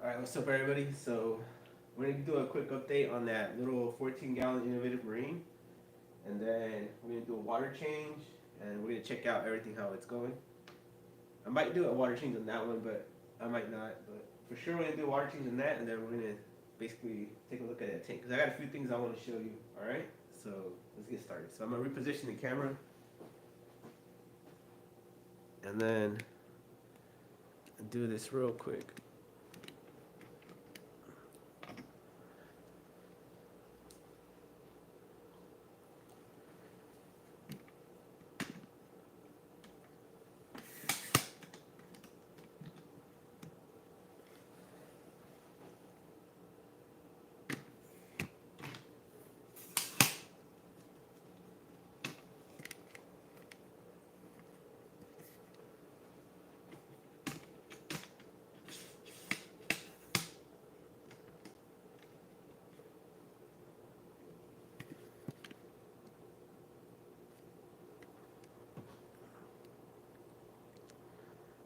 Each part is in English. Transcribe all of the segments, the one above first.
Alright, what's up everybody? So we're gonna do a quick update on that little 14-gallon innovative marine, and then we're gonna do a water change, and we're gonna check out everything how it's going. I might do a water change on that one, but I might not. But for sure we're gonna do a water change on that, and then we're gonna basically take a look at that tank because I got a few things I want to show you. Alright, so let's get started. So I'm gonna reposition the camera, and then do this real quick.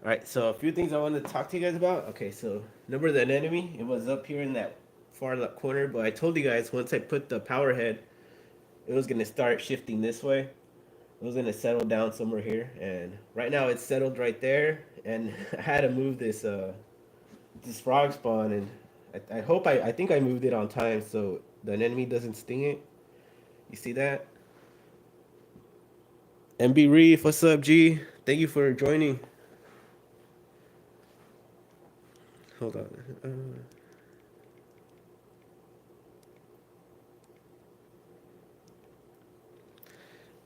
All right, so a few things I wanted to talk to you guys about. Okay, so remember the anemone? It was up here in that far left corner, but I told you guys once I put the power head, it was gonna start shifting this way. It was gonna settle down somewhere here, and right now it's settled right there. And I had to move this frog spawn, and I think I moved it on time so the anemone doesn't sting it. You see that? MB Reef, what's up, G? Thank you for joining. Hold on.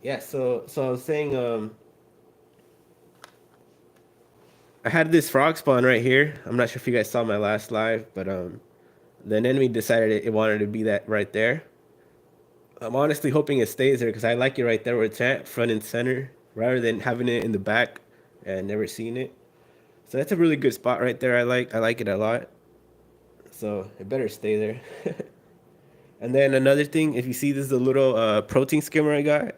Yeah, so I was saying, I had this frog spawn right here. I'm not sure if you guys saw my last live, but the enemy decided it wanted to be that right there. I'm honestly hoping it stays there because I like it right there where it's at, front and center, rather than having it in the back and never seeing it. So that's a really good spot right there. I like it a lot. So it better stay there. And then another thing, if you see, this is a little protein skimmer I got.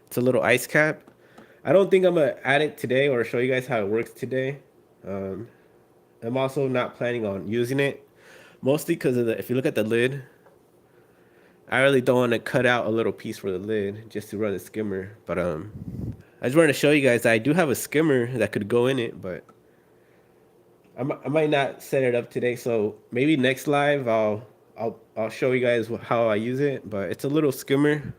It's a little ice cap. I don't think I'm gonna add it today or show you guys how it works today. Um, I'm also not planning on using it, mostly because of the. If you look at the lid, I really don't want to cut out a little piece for the lid just to run the skimmer. But I just wanted to show you guys that I do have a skimmer that could go in it, but I might not set it up today. So maybe next live I'll show you guys how I use it. But it's a little skimmer,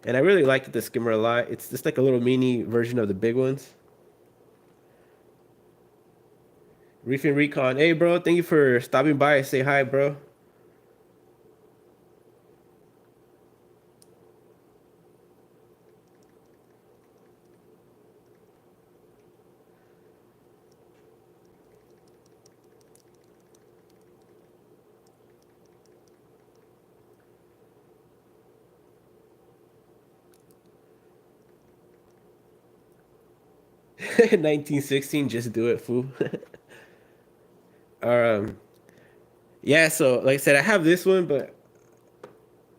and I really liked the skimmer a lot. It's just like a little mini version of the big ones. Reef and Recon. Hey, bro. Thank you for stopping by. Say hi, bro. 1916. Just do it, fool. um, yeah. So, like I said, I have this one, but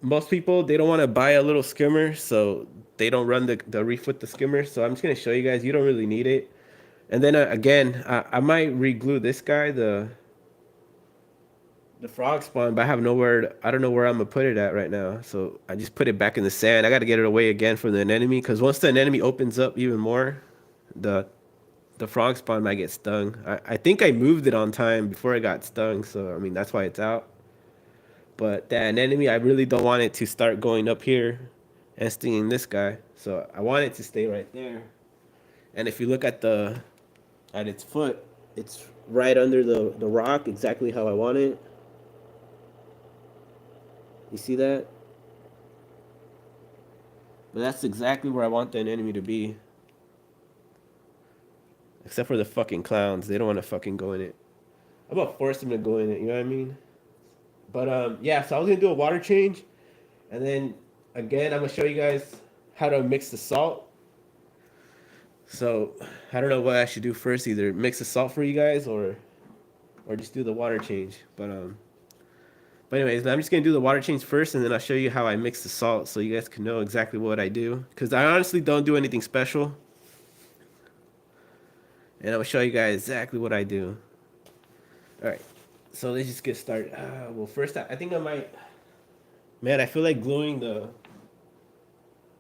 most people they don't want to buy a little skimmer, so they don't run the reef with the skimmer. So I'm just gonna show you guys. You don't really need it. And then again, I might re-glue this guy, the frog spawn, but I have nowhere. I don't know where I'm gonna put it at right now. So I just put it back in the sand. I got to get it away again from the anemone because once the anemone opens up even more, the the frog spawn might get stung. I think I moved it on time before it got stung, so I mean that's why it's out. But that anemone, I really don't want it to start going up here and stinging this guy. So I want it to stay right there. And if you look at its foot, it's right under the rock, exactly how I want it. You see that? But that's exactly where I want the enemy to be. Except for the fucking clowns. They don't want to fucking go in it. I'm gonna force them to go in it, you know what I mean? But yeah, so I was gonna do a water change, and then again I'm gonna show you guys how to mix the salt. So I don't know what I should do first, either mix the salt for you guys or just do the water change. But anyways, I'm just gonna do the water change first, and then I'll show you how I mix the salt, so you guys can know exactly what I do. Cause I honestly don't do anything special, and I'll show you guys exactly what I do. All right, so let's just get started. Well, first, I think I might. Man, I feel like gluing the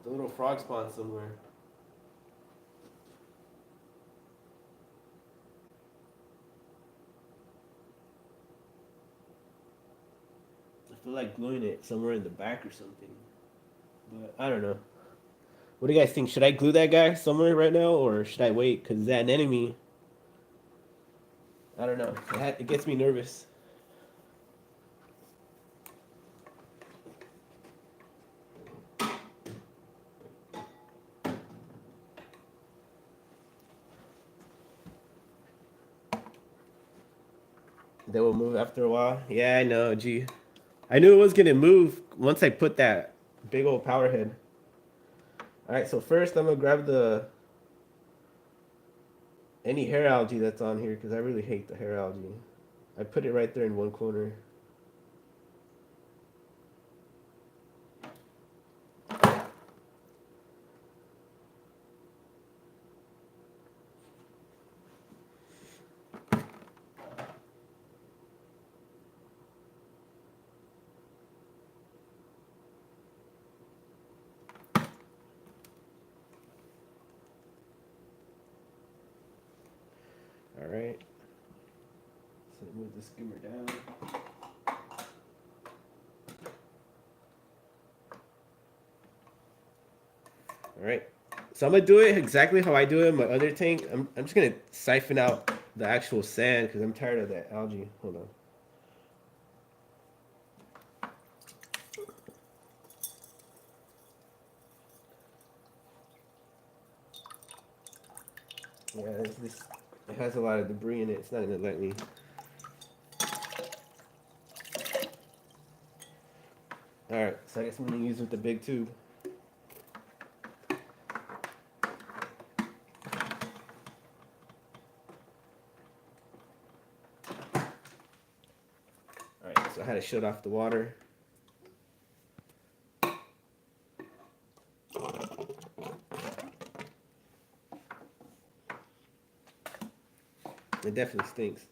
little frog spawn somewhere. I feel like gluing it somewhere in the back or something. But I don't know. What do you guys think? Should I glue that guy somewhere right now, or should I wait? Cause that enemy, I don't know. It gets me nervous. They will move after a while. Yeah, I know. Gee, I knew it was gonna move once I put that big old power head. All right, so first I'm gonna grab the any hair algae that's on here because I really hate the hair algae. I put it right there in one corner. All right. So move the skimmer down. All right. So I'm gonna do it exactly how I do it in my other tank. I'm just gonna siphon out the actual sand because I'm tired of that algae. Hold on. Yeah, this it has a lot of debris in it. It's not gonna let me. All right. So I guess I'm gonna use it with the big tube. All right. So I had to shut off the water. It definitely stinks.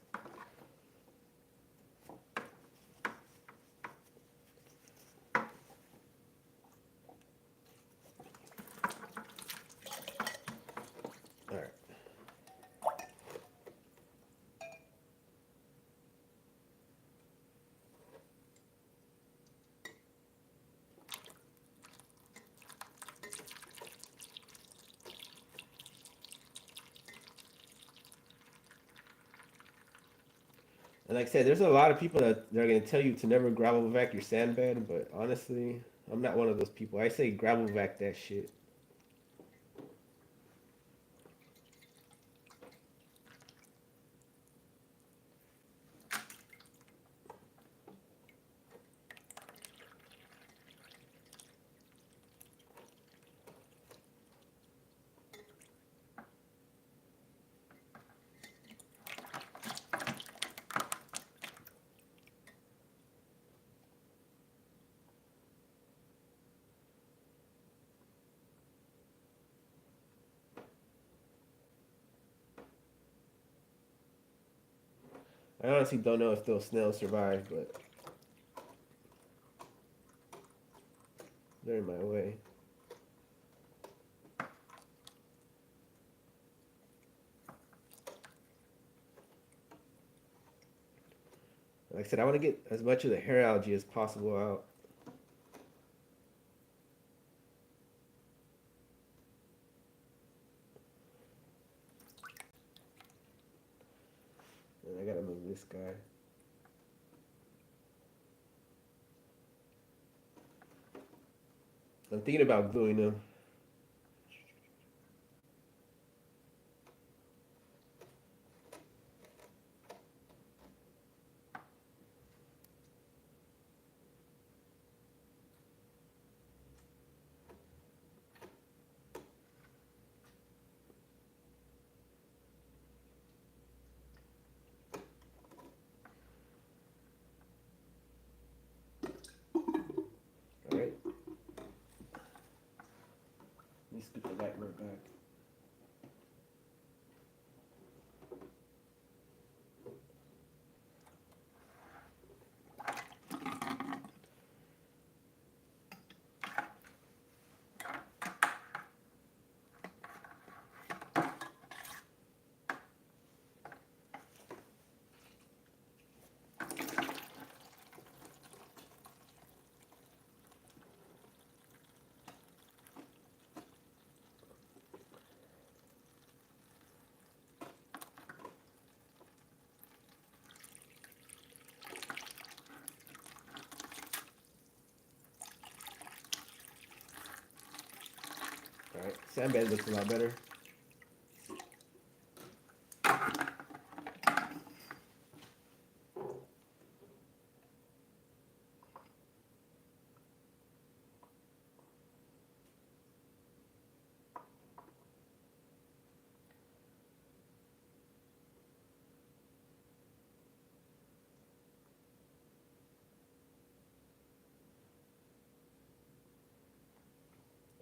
All right. And like I said, there's a lot of people that they're gonna tell you to never gravel vac your sand bed, but honestly, I'm not one of those people. I say gravel vac that shit. I honestly don't know if those snails survive, but they're in my way. Like I said, I want to get as much of the hair algae as possible out. And I gotta move this guy. I'm thinking about gluing them. All right. Sand bed looks a lot better.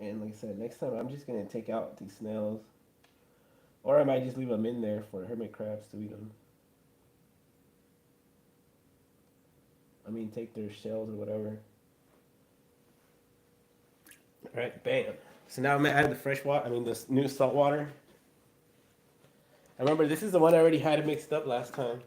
And like I said, next time I'm just gonna take out these snails, or I might just leave them in there for hermit crabs to eat them. I mean, take their shells or whatever. All right, bam. So now I'm gonna add the fresh water. I mean, this new salt water. I remember this is the one I already had it mixed up last time.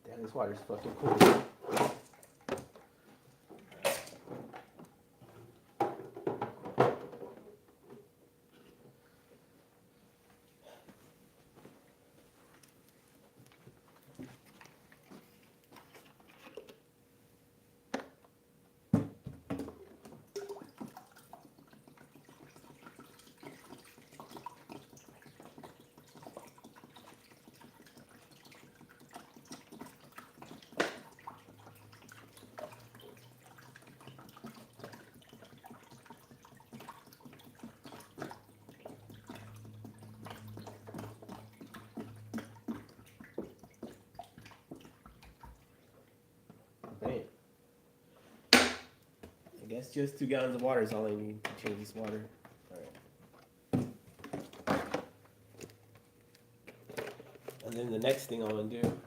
Damn, this water's fucking cool. Bam. I guess just 2 gallons of water is all I need to change this water. Alright. And then the next thing I want to do.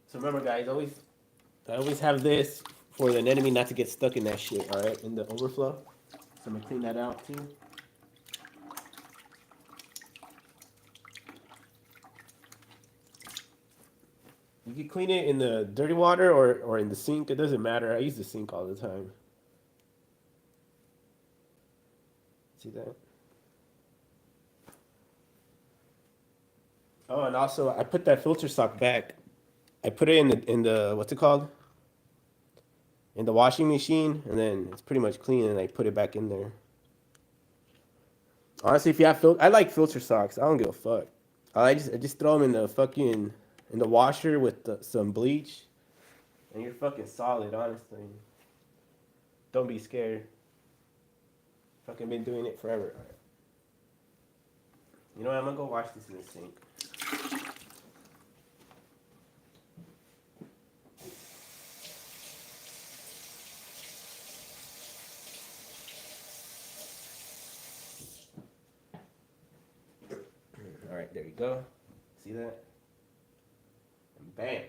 So remember, guys, I always have this for an enemy not to get stuck in that shit. All right, in the overflow. So I'm gonna clean that out too. You can clean it in the dirty water or in the sink. It doesn't matter. I use the sink all the time. See that? Oh, and also I put that filter sock back. I put it in the what's it called? In the washing machine, and then it's pretty much clean, and I put it back in there. Honestly, if you have I like filter socks. I don't give a fuck. I just throw them in the fucking in the washer with some bleach, and you're fucking solid. Honestly, don't be scared. Fucking been doing it forever. You know what? I'm gonna go wash this in the sink. All right, there you go. See that? And bam,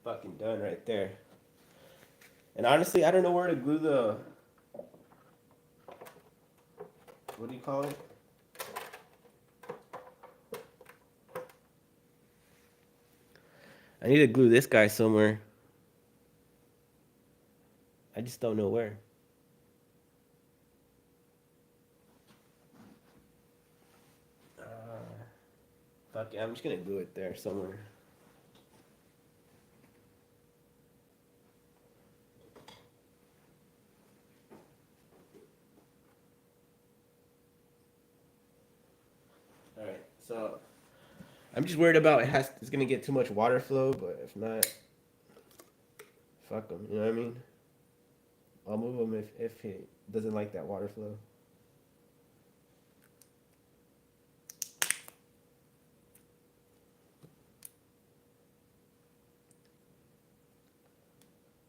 fucking done right there. And honestly, I don't know where to glue the. What do you call it? I need to glue this guy somewhere. I just don't know where. Fuck it, I'm just gonna glue it there somewhere. All right, so I'm just worried about it's gonna get too much water flow, but if not, fuck them. You know what I mean? I'll move them if it doesn't like that water flow.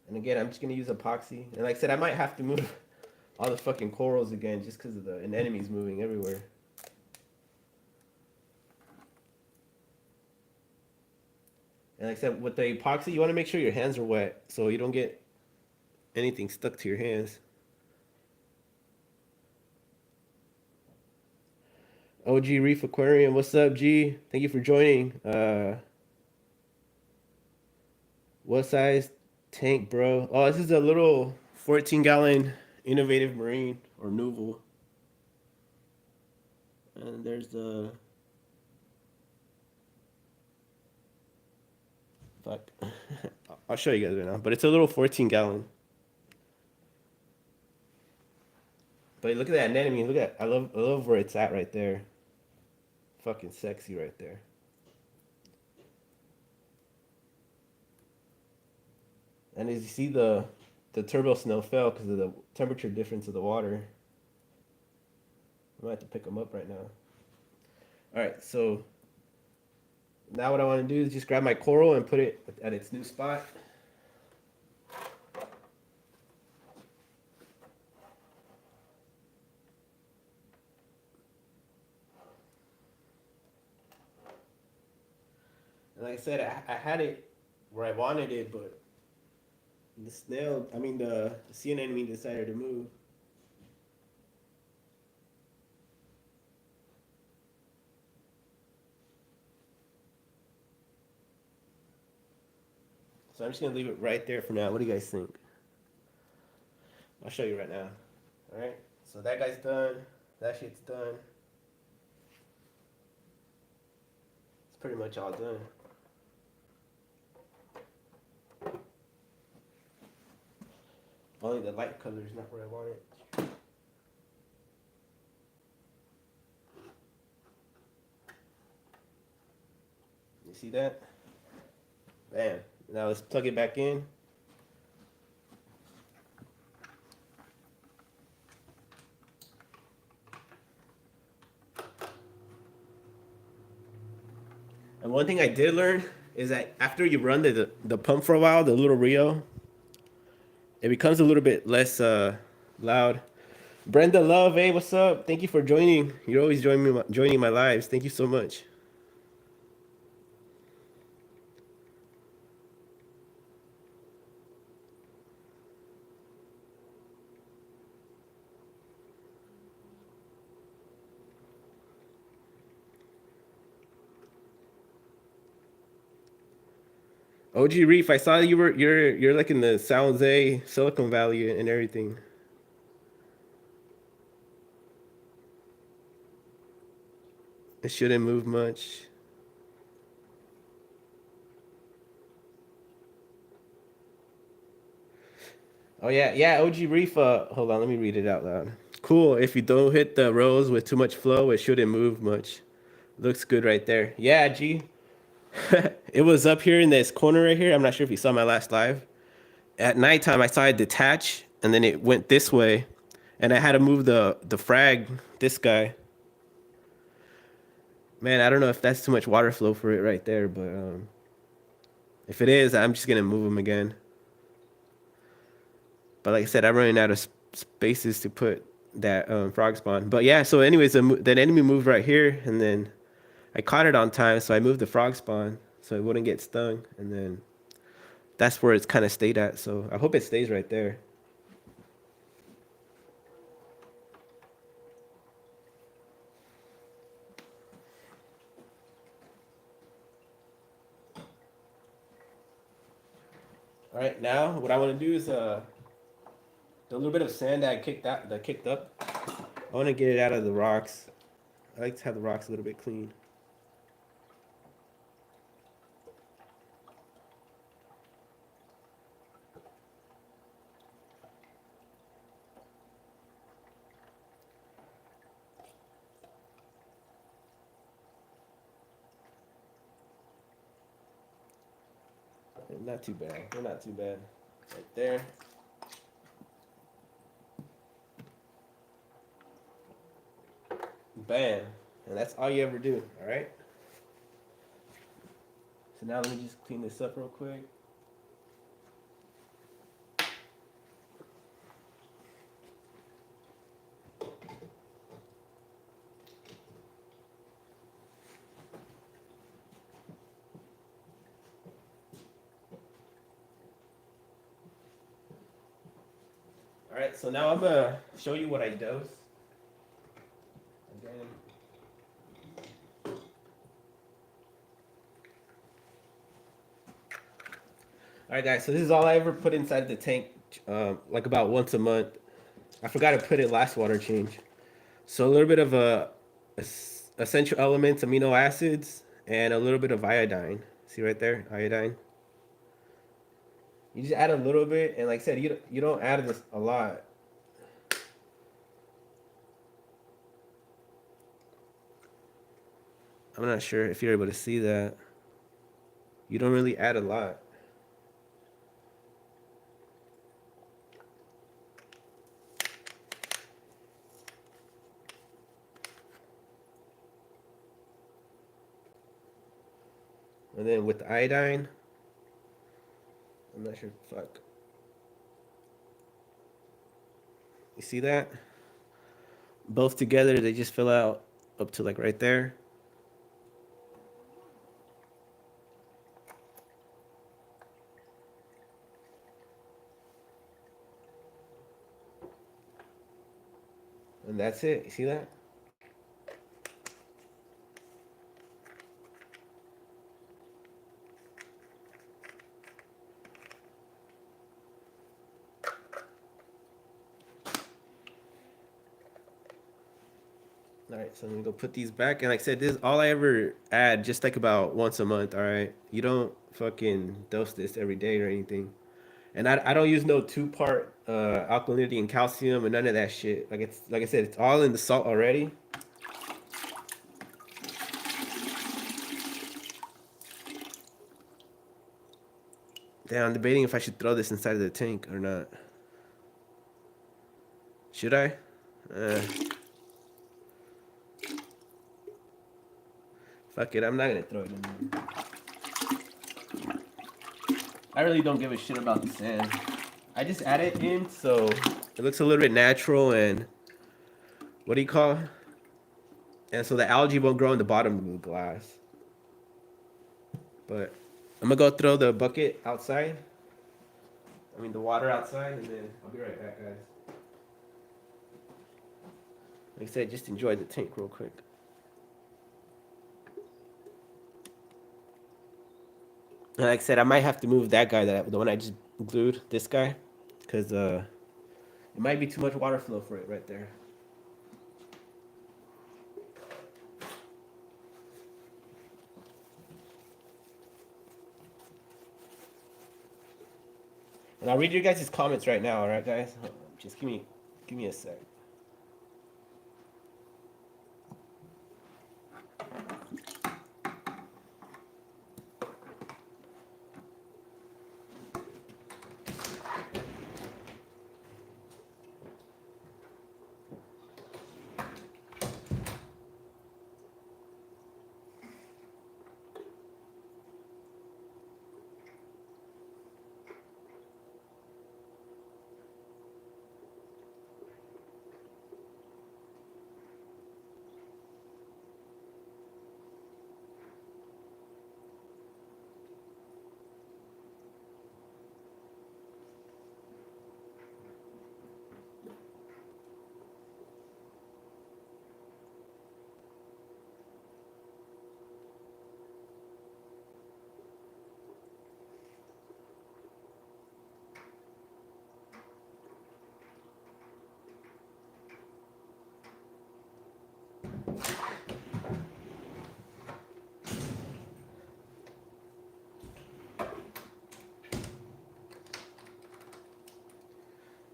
And again, I'm just gonna use epoxy. And like I said, I might have to move all the fucking corals again just because of the anemones moving everywhere. And like I said, with the epoxy, you want to make sure your hands are wet so you don't get anything stuck to your hands. OG Reef Aquarium. What's up, G? Thank you for joining. What size tank, bro? Oh, this is a little 14-gallon innovative marine or Nouveau. And there's the fuck. I'll show you guys right now. But it's a little 14-gallon. But look at that anemone. Look at I love where it's at right there. Fucking sexy right there. And as you see the turbo snow fell because of the temperature difference of the water. I might have to pick them up right now. All right, so now what I want to do is just grab my coral and put it at its new spot. And like I said, I had it where I wanted it, but the sea anemone decided to move. So I'm just gonna leave it right there for now. What do you guys think? I'll show you right now. All right. So that guy's done. That shit's done. It's pretty much all done. Only the light color is not where I want it. You see that? Bam. Now let's plug it back in. And one thing I did learn is that after you run the pump for a while, the little Rio, it becomes a little bit less loud. Brenda Love, hey, what's up? Thank you for joining. You're always joining my lives. Thank you so much. OG Reef, I saw you're like in the San Jose, Silicon Valley, and everything. It shouldn't move much. Oh yeah, OG Reef. Hold on, let me read it out loud. Cool. If you don't hit the rows with too much flow, it shouldn't move much. Looks good right there. Yeah, G. It was up here in this corner right here. I'm not sure if you saw my last live. At nighttime, I saw it detach, and then it went this way, and I had to move the frag. This guy. Man, I don't know if that's too much water flow for it right there, but if it is, I'm just gonna move him again. But like I said, I'm running out of spaces to put that frog spawn. But yeah, so anyways, the enemy moved right here, and then I caught it on time, so I moved the frog spawn so it wouldn't get stung, and then that's where it's kind of stayed at. So I hope it stays right there. All right, now what I want to do is the little bit of sand that kicked up. I want to get it out of the rocks. I like to have the rocks a little bit clean. Not too bad. They're not too bad. Right there. Bam. And that's all you ever do, all right? So now let me just clean this up real quick. All right, so now I'm gonna show you what I dose. Again, All right, guys. So this is all I ever put inside the tank, like about once a month. I forgot to put it last water change. So a little bit of essential elements, amino acids, and a little bit of iodine. See right there, iodine. You just add a little bit, and like I said, you don't add this a lot. I'm not sure if you're able to see that. You don't really add a lot. And then with the iodine, I'm not sure. Fuck. You see that? Both together, they just fill out up to like right there. And that's it. You see that? All right, so I'm gonna go put these back. And like I said, this is all I ever add, just like about once a month. All right, you don't fucking dose this every day or anything. And I don't use no 2-part alkalinity and calcium and none of that shit. Like it's like I said, it's all in the salt already. Damn, I'm debating if I should throw this inside of the tank or not. Should I? Fuck it, I'm not gonna throw it in there. I really don't give a shit about the sand. I just add it in so it looks a little bit natural and what do you call it? And so the algae won't grow in the bottom of the glass. But I'm gonna go throw the bucket outside. I mean the water outside, and then I'll be right back, guys. Like I said, just enjoy the tank real quick. And like I said, I might have to move that guy, the one I just glued, this guy, because it might be too much water flow for it right there. And I'll read your guys' comments right now, all right, guys? Just give me a sec.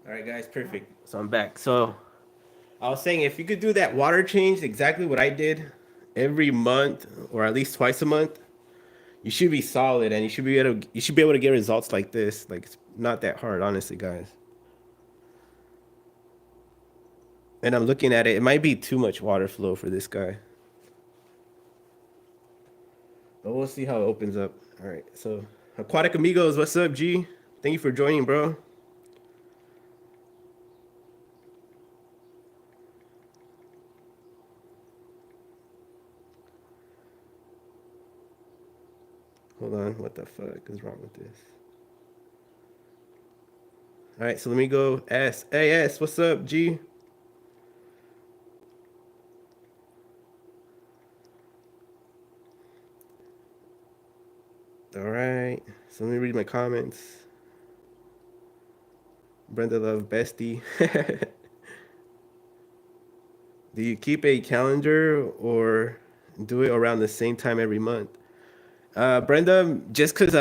All right, guys, perfect. So I'm back. So I was saying if you could do that water change, exactly what I did, every month or at least twice a month, you should be solid, and you should be able to get results like this. Like it's not that hard, honestly, guys. And I'm looking at it. It might be too much water flow for this guy, but we'll see how it opens up. All right. So Aquatic Amigos, what's up, G? Thank you for joining, bro. Hold on. What the fuck is wrong with this? All right. So let me go S. Hey, S. What's up, G? All right. So let me read my comments. Brenda Love Bestie. Do you keep a calendar or do it around the same time every month? Brenda, just because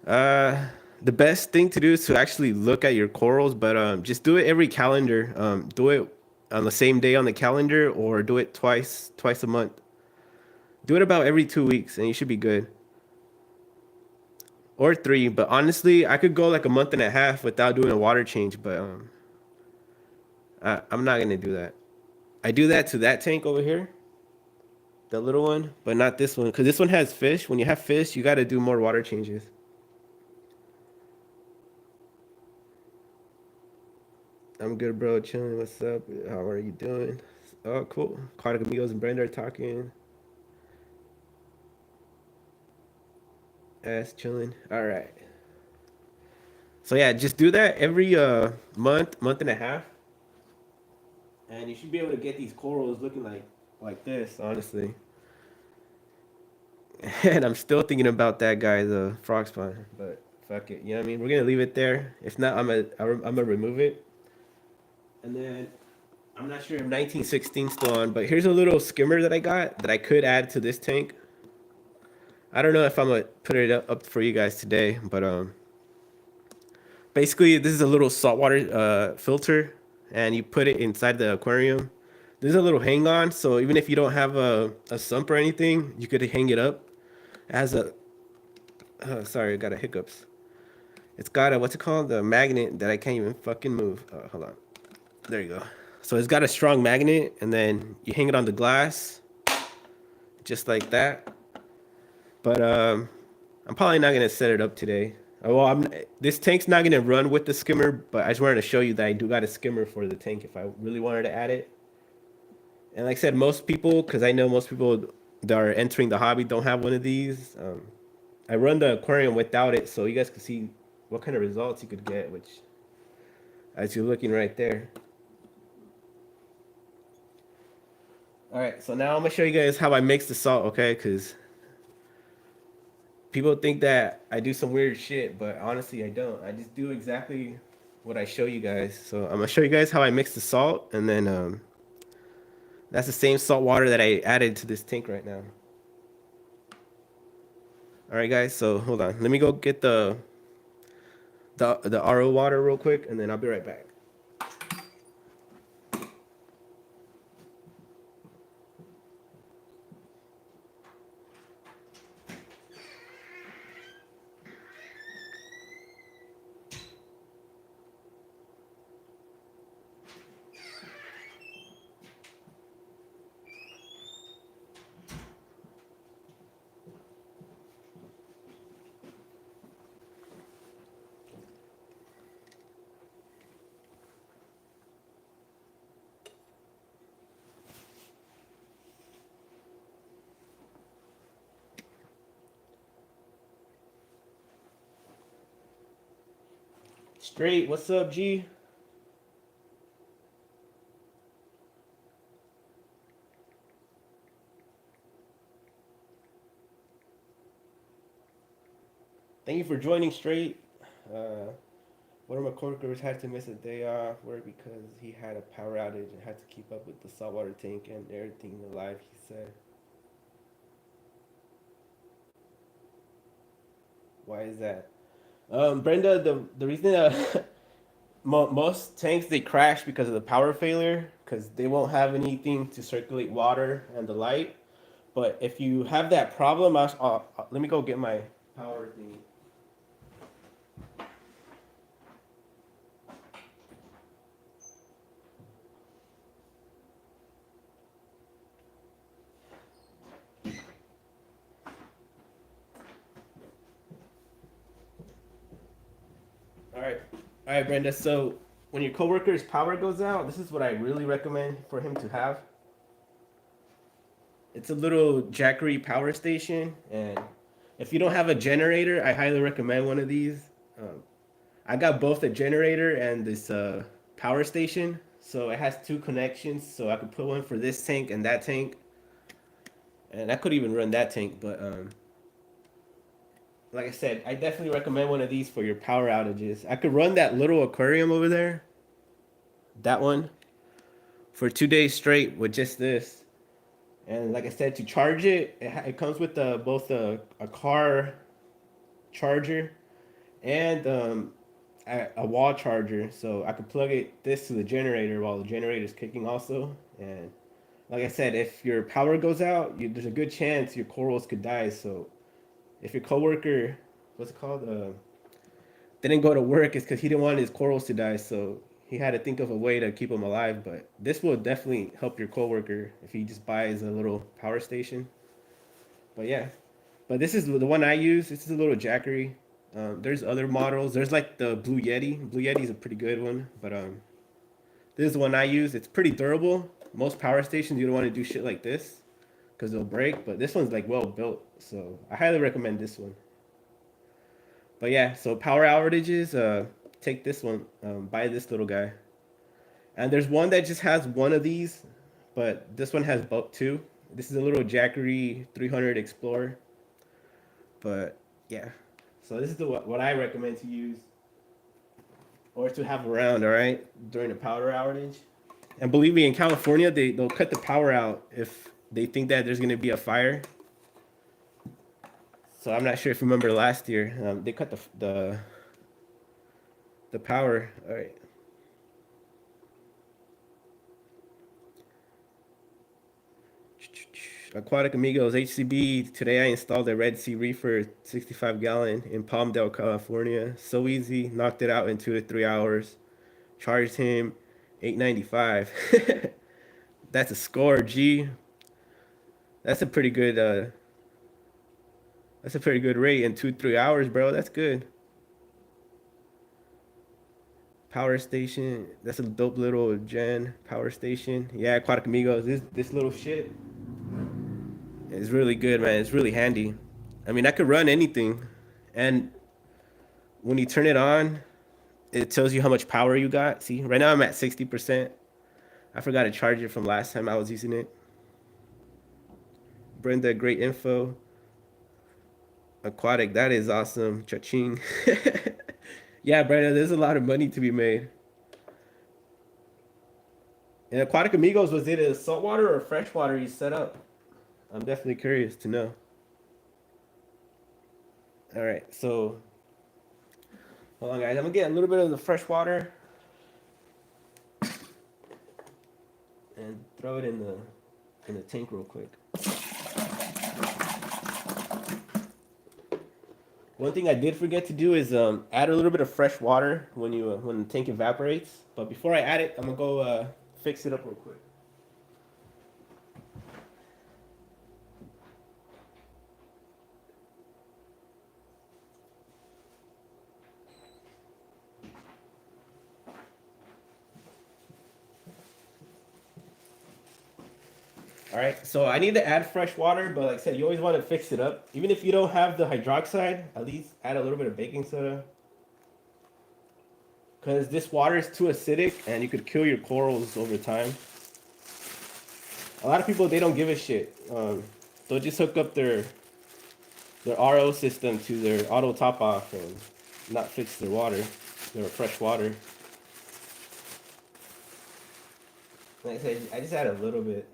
uh, the best thing to do is to actually look at your corals, but just do it every calendar. Do it on the same day on the calendar, or do it twice a month. Do it about every 2 weeks, and you should be good. Or three, but honestly, I could go like a month and a half without doing a water change, but I'm not gonna do that. I do that to that tank over here, the little one, but not this one, because this one has fish. When you have fish, you got to do more water changes. I'm good, bro. Chilling. What's up? How are you doing? Oh, cool. Aquatic Amigos and Brenda are talking. Ass chilling. All right. So yeah, just do that every month and a half, and you should be able to get these corals looking like this, honestly. And I'm still thinking about that guy, the frog spawner, but fuck it. You know what I mean? We're gonna leave it there. If not, I'm gonna remove it, and then I'm not sure if 1916 still on, but here's a little skimmer that I got that I could add to this tank. I don't know if I'm gonna put it up for you guys today, but basically this is a little saltwater filter, and you put it inside the aquarium. There's a little hang on, so even if you don't have a sump or anything, you could hang it up. It has a sorry, I got a hiccups. It's got a what's it called? The magnet that I can't even fucking move. Hold on. There you go. So it's got a strong magnet, and then you hang it on the glass, just like that. But I'm probably not gonna set it up today. Well, this tank's not gonna run with the skimmer, but I just wanted to show you that I do got a skimmer for the tank if I really wanted to add it. And like I said, most people, because I know most people that are entering the hobby don't have one of these. I run the aquarium without it, so you guys can see what kind of results you could get, which, as you're looking right there. All right, so now I'm gonna show you guys how I mix the salt, okay? Because people think that I do some weird shit, but honestly, I don't. I just do exactly what I show you guys. So I'm gonna show you guys how I mix the salt, and then that's the same salt water that I added to this tank right now. All right, guys. So hold on. Let me go get the RO water real quick, and then I'll be right back. Straight. What's up, G? Thank you for joining, Straight. One of my coworkers had to miss a day off work because he had a power outage and had to keep up with the saltwater tank and everything alive, he said. Why is that? Brenda, the reason most tanks they crash because of the power failure because they won't have anything to circulate water and the light. But if you have that problem, let me go get my power thingy. All right, Brenda. So when your coworker's power goes out, this is what I really recommend for him to have. It's a little Jackery power station, and if you don't have a generator, I highly recommend one of these. Um, I got both a generator and this power station, so it has two connections. So I could put one for this tank and that tank, and I could even run that tank. But like I said, I definitely recommend one of these for your power outages. I could run that little aquarium over there, that one, for 2 days straight with just this. And like I said, to charge it, it comes with both a car charger and a wall charger. So I could plug this to the generator while the generator is kicking also. And like I said, if your power goes out, there's a good chance your corals could die. So if your coworker, what's it called, didn't go to work, it's because he didn't want his corals to die. So he had to think of a way to keep them alive. But this will definitely help your coworker if he just buys a little power station. But yeah, but this is the one I use. This is a little Jackery. There's other models. There's like the Blue Yeti. Blue Yeti is a pretty good one, but this is the one I use. It's pretty durable. Most power stations you don't want to do shit like this because they'll break, but this one's like well built, so I highly recommend this one. But yeah, so power outages, take this one, buy this little guy. And there's one that just has one of these, but this one has both two. This is a little Jackery 300 Explorer. But yeah, so this is what I recommend to use or to have around, all right, during a power outage. And believe me, in California, they'll cut the power out if they think that there's gonna be a fire. So I'm not sure if you remember last year, they cut the power. All right. Aquatic Amigos HCB. Today I installed a Red Sea Reefer 65 gallon in Palmdale, California. So easy, knocked it out in 2 to 3 hours. Charged him $8.95. That's a score, G. That's a pretty good. That's a pretty good rate in 2 3 hours, bro. That's good. Power station. That's a dope little gen power station. Yeah, Aquatic Amigos. This little shit is really good, man. It's really handy. I mean, I could run anything, and when you turn it on, it tells you how much power you got. See, right now I'm at 60%. I forgot to charge it from last time I was using it. Brenda, great info. Aquatic, that is awesome. Cha-ching. Yeah, Brenda, there's a lot of money to be made. And Aquatic Amigos, was it a saltwater or freshwater you set up? I'm definitely curious to know. All right, so hold on, guys. I'm gonna get a little bit of the fresh water and throw it in the tank real quick. One thing I did forget to do is add a little bit of fresh water when the tank evaporates. But before I add it, I'm gonna go fix it up real quick. All right, so I need to add fresh water, but like I said, you always want to fix it up. Even if you don't have the hydroxide, at least add a little bit of baking soda. Because this water is too acidic and you could kill your corals over time. A lot of people, they don't give a shit. They'll just hook up their RO system to their auto top off and not fix their water, their fresh water. Like I said, I just add a little bit.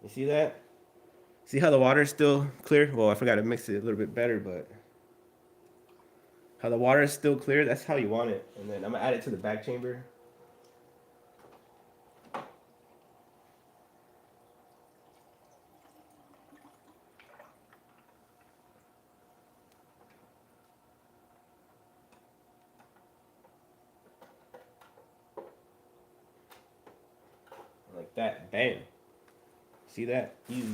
You see that? See how the water's still clear? Well, I forgot to mix it a little bit better, but how the water is still clear, that's how you want it. And then I'm gonna add it to the back chamber. Like that, bam. See that? Easy.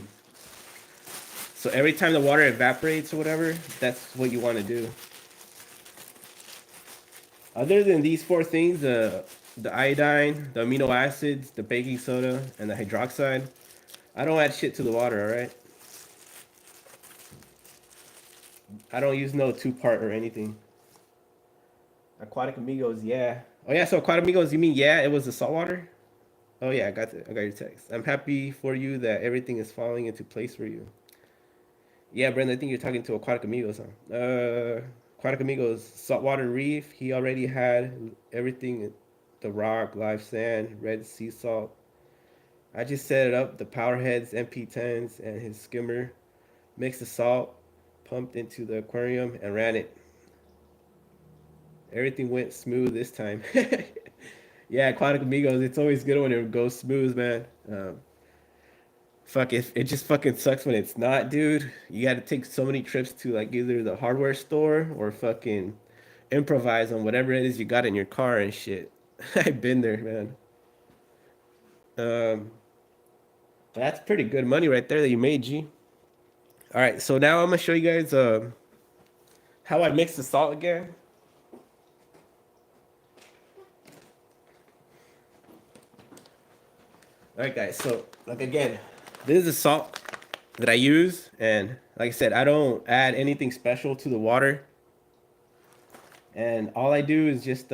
So every time the water evaporates or whatever, that's what you want to do. Other than these four things, the iodine, the amino acids, the baking soda, and the hydroxide, I don't add shit to the water, alright? I don't use no two-part or anything. Aquatic Amigos, yeah. Oh yeah, so Aquatic Amigos, you mean yeah, it was the saltwater? Oh yeah, I got your text. I'm happy for you that everything is falling into place for you. Yeah, Brenda, I think you're talking to Aquatic Amigos, huh? Aquatic Amigos, Saltwater Reef. He already had everything, the rock, live sand, red sea salt. I just set it up, the power heads, MP10s, and his skimmer. Mixed the salt, pumped into the aquarium, and ran it. Everything went smooth this time. Yeah, Aquatic Amigos, it's always good when it goes smooth, man. Fuck it just fucking sucks when it's not, dude. You got to take so many trips to like either the hardware store or fucking improvise on whatever it is you got in your car and shit. I've been there, man. Um, that's pretty good money right there that you made, G. All right, so now I'm gonna show you guys how I mix the salt again. All right, guys. So like again, this is the salt that I use, and like I said, I don't add anything special to the water. And all I do is just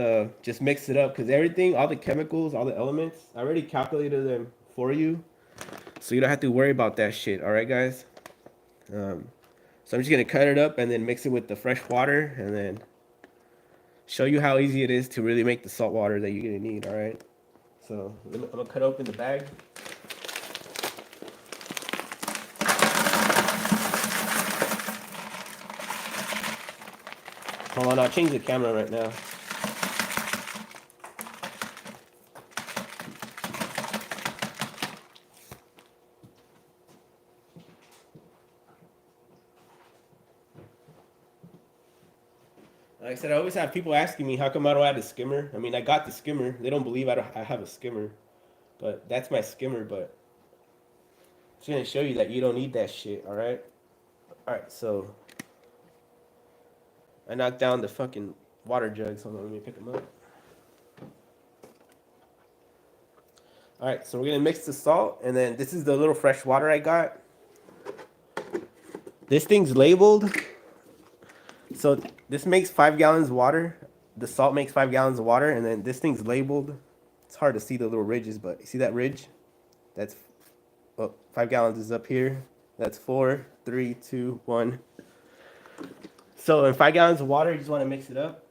mix it up because everything, all the chemicals, all the elements, I already calculated them for you, so you don't have to worry about that shit. All right, guys. Um, so I'm just gonna cut it up and then mix it with the fresh water, and then show you how easy it is to really make the salt water that you're gonna need. All right. So I'm gonna cut open the bag. Hold on, I'll change the camera right now. Like I said, I always have people asking me how come I don't have a skimmer. I mean, I got the skimmer. They don't believe I have a skimmer, but that's my skimmer. But I'm just gonna show you that you don't need that shit. All right. So I knocked down the fucking water jugs. Hold on, let me pick them up. All right, so we're gonna mix the salt, and then this is the little fresh water I got. This thing's labeled, so this makes 5 gallons of water. The salt makes 5 gallons of water, and then this thing's labeled. It's hard to see the little ridges, but you see that ridge? That's 5 gallons is up here. That's 4, 3, 2, 1. So in 5 gallons of water, you just want to mix it up.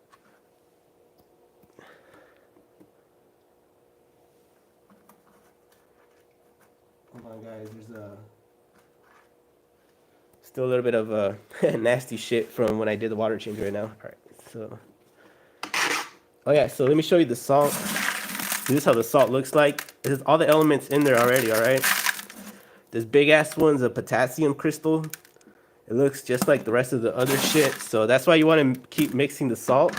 Come on, guys. There's still a little bit of nasty shit from when I did the water change right now. All right, so oh yeah, so let me show you the salt. This is how the salt looks like. There's all the elements in there already. All right. This big ass one's a potassium crystal. It looks just like the rest of the other shit. So that's why you want to keep mixing the salt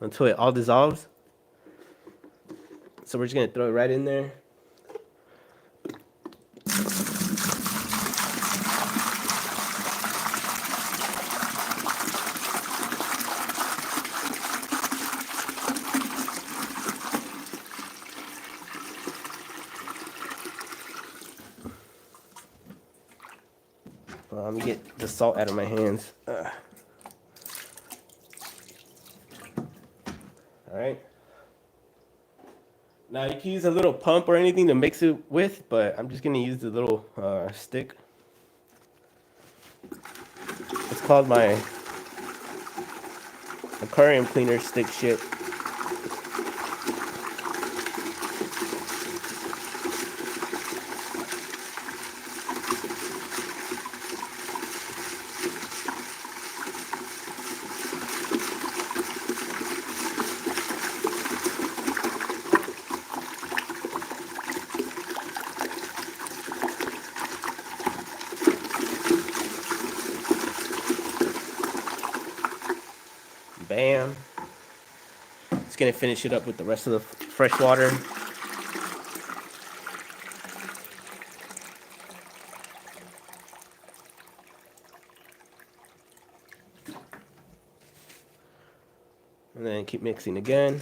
until it all dissolves. So we're just gonna throw it right in there. Let me get the salt out of my hands. All right. Now you can use a little pump or anything to mix it with, but I'm just gonna use the little stick. It's called my aquarium cleaner stick shit. Bam. Just gonna finish it up with the rest of the fresh water. And then keep mixing again.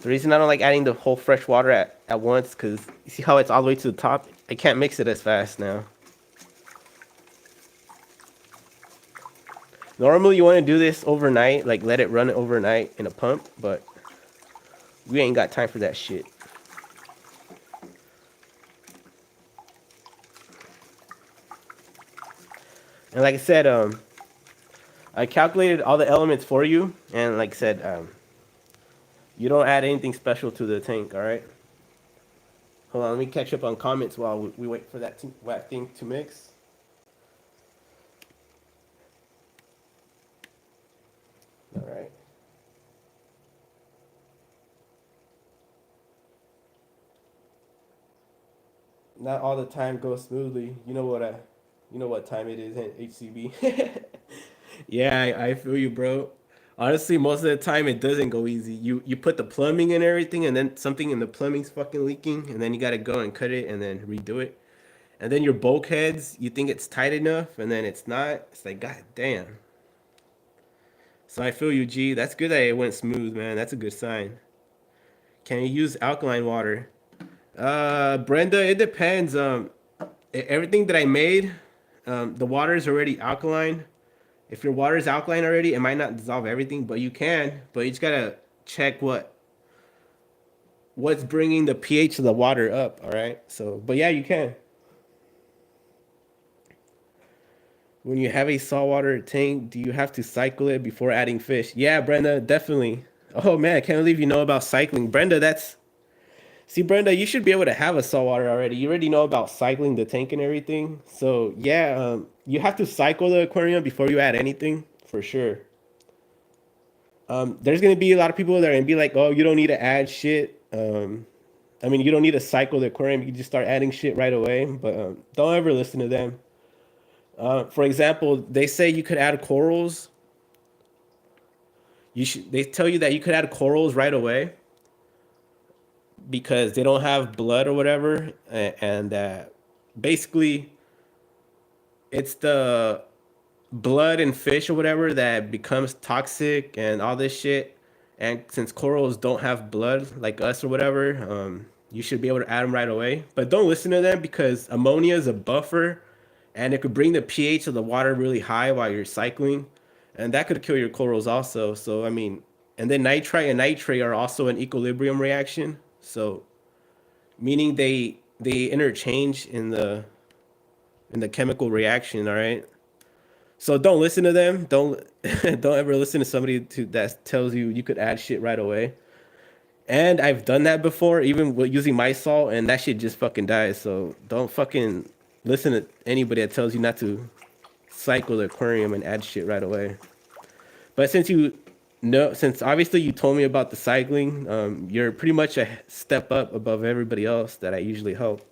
The reason I don't like adding the whole fresh water at once, because you see how it's all the way to the top? I can't mix it as fast now. Normally you want to do this overnight, like let it run overnight in a pump, but we ain't got time for that shit. And like I said, I calculated all the elements for you, and like I said, you don't add anything special to the tank, all right? Hold on, let me catch up on comments while we wait for that thing to mix. All right. Not all the time goes smoothly. You know what time it is at HCB. Yeah, I feel you, bro. Honestly, most of the time it doesn't go easy. You put the plumbing and everything, and then something in the plumbing's fucking leaking, and then you gotta go and cut it and then redo it. And then your bulkheads, you think it's tight enough, and then it's not. It's like, god damn. So I feel you, G. That's good that it went smooth, man. That's a good sign. Can you use alkaline water? Brenda, it depends. Everything that I made, the water is already alkaline. If your water is alkaline already, it might not dissolve everything, but you can. But you just gotta check what's bringing the pH of the water up. All right. So, but yeah, you can. When you have a saltwater tank, do you have to cycle it before adding fish? Yeah, Brenda, definitely. Oh man, I can't believe you know about cycling, Brenda. That's See, Brenda, you should be able to have a saltwater already. You already know about cycling the tank and everything. So yeah, you have to cycle the aquarium before you add anything for sure. There's gonna be a lot of people that are gonna be like, "Oh, you don't need to add shit." I mean, you don't need to cycle the aquarium. You can just start adding shit right away. But don't ever listen to them. For example, they say you could add corals. They tell you that you could add corals right away because they don't have blood or whatever, and basically it's the blood in fish or whatever that becomes toxic and all this shit. And since corals don't have blood like us or whatever, you should be able to add them right away. But don't listen to them because ammonia is a buffer, and it could bring the pH of the water really high while you're cycling, and that could kill your corals also. So I mean, and then nitrite and nitrate are also an equilibrium reaction. So meaning they interchange in the chemical reaction. All right. So don't listen to them. Don't don't ever listen to somebody that tells you you could add shit right away. And I've done that before, even with using my salt, and that shit just fucking dies. So don't fucking listen to anybody that tells you not to cycle the aquarium and add shit right away. But since obviously you told me about the cycling, you're pretty much a step up above everybody else that I usually help.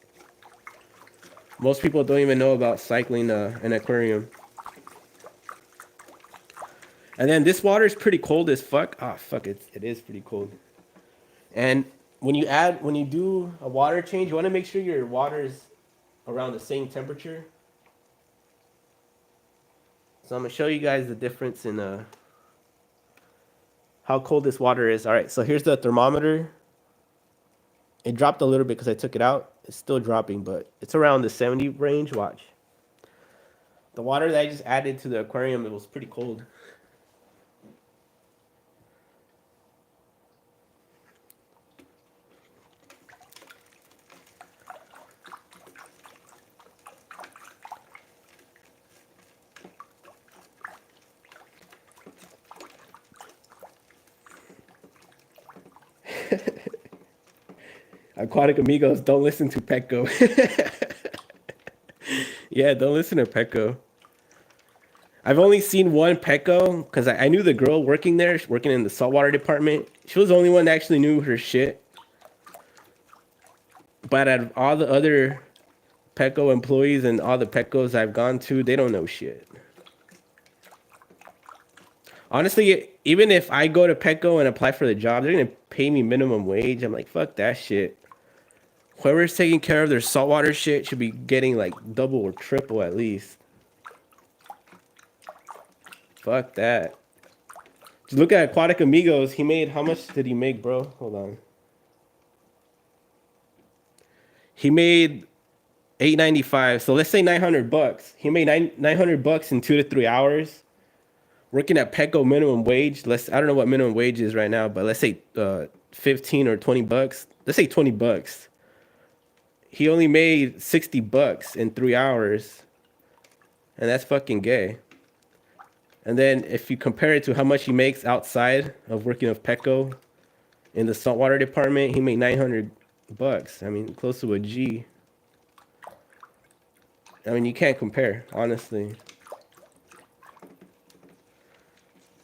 Most people don't even know about cycling an aquarium. And then this water is pretty cold as fuck. Ah, fuck it is pretty cold. And when you do a water change, you want to make sure your water is around the same temperature. So I'm gonna show you guys the difference in how cold this water is. All right, so here's the thermometer. It dropped a little bit because I took it out. It's still dropping, but it's around the 70 range. Watch. The water that I just added to the aquarium, it was pretty cold. Aquatic amigos, don't listen to Petco. Yeah, don't listen to Petco. I've only seen one Petco because I knew the girl working there, working in the saltwater department. She was the only one that actually knew her shit. But out of all the other Petco employees and all the Petcos I've gone to, they don't know shit. Honestly, even if I go to Petco and apply for the job, they're gonna pay me minimum wage. I'm like, fuck that shit. Whoever's taking care of their saltwater shit should be getting like double or triple at least. Fuck that. Just look at Aquatic Amigos. He made, how much did he make, bro? Hold on. He made $8.95. So let's say $900. He made $900 in 2 to 3 hours. working at Petco minimum wage. I don't know what minimum wage is right now, but let's say 15 or 20 bucks. Let's say 20 bucks. He only made 60 bucks in 3 hours, and that's fucking gay. And then if you compare it to how much he makes outside of working with Petco in the saltwater department, he made 900 bucks. I mean, close to a G. I mean, you can't compare, honestly.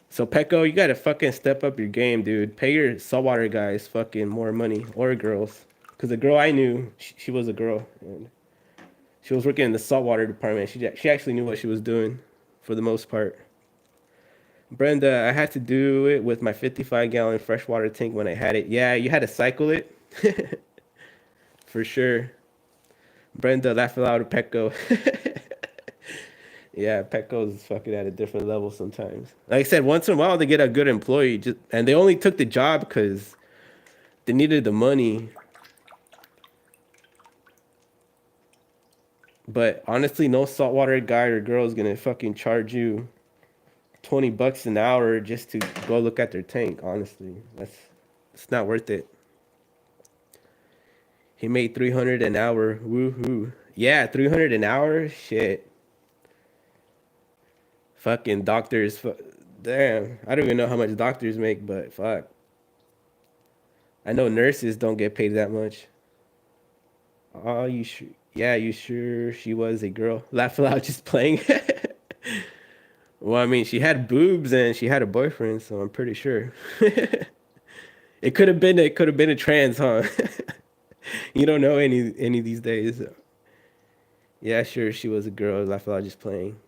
So Petco, you gotta fucking step up your game, dude. Pay your saltwater guys fucking more money, or girls. Cause the girl I knew, she was a girl, and she was working in the saltwater department. She actually knew what she was doing, for the most part. Brenda, I had to do it with my 55-gallon freshwater tank when I had it. Yeah, you had to cycle it, for sure. Brenda, laugh aloud at Petco. Yeah, Petco's fucking at a different level sometimes. Like I said, once in a while they get a good employee, and they only took the job because they needed the money. But honestly, no saltwater guy or girl is gonna fucking charge you 20 bucks an hour just to go look at their tank. Honestly, it's not worth it. He made 300 an hour. Woohoo! Yeah, 300 an hour. Shit. Fucking doctors. Damn, I don't even know how much doctors make, but fuck. I know nurses don't get paid that much. Oh, you sure? Yeah, you sure she was a girl? Laugh aloud, just playing. Well, I mean, she had boobs and she had a boyfriend, so I'm pretty sure. It could have been. It could have been a trans, huh? You don't know any of these days. Yeah, sure, she was a girl. Laugh aloud, just playing.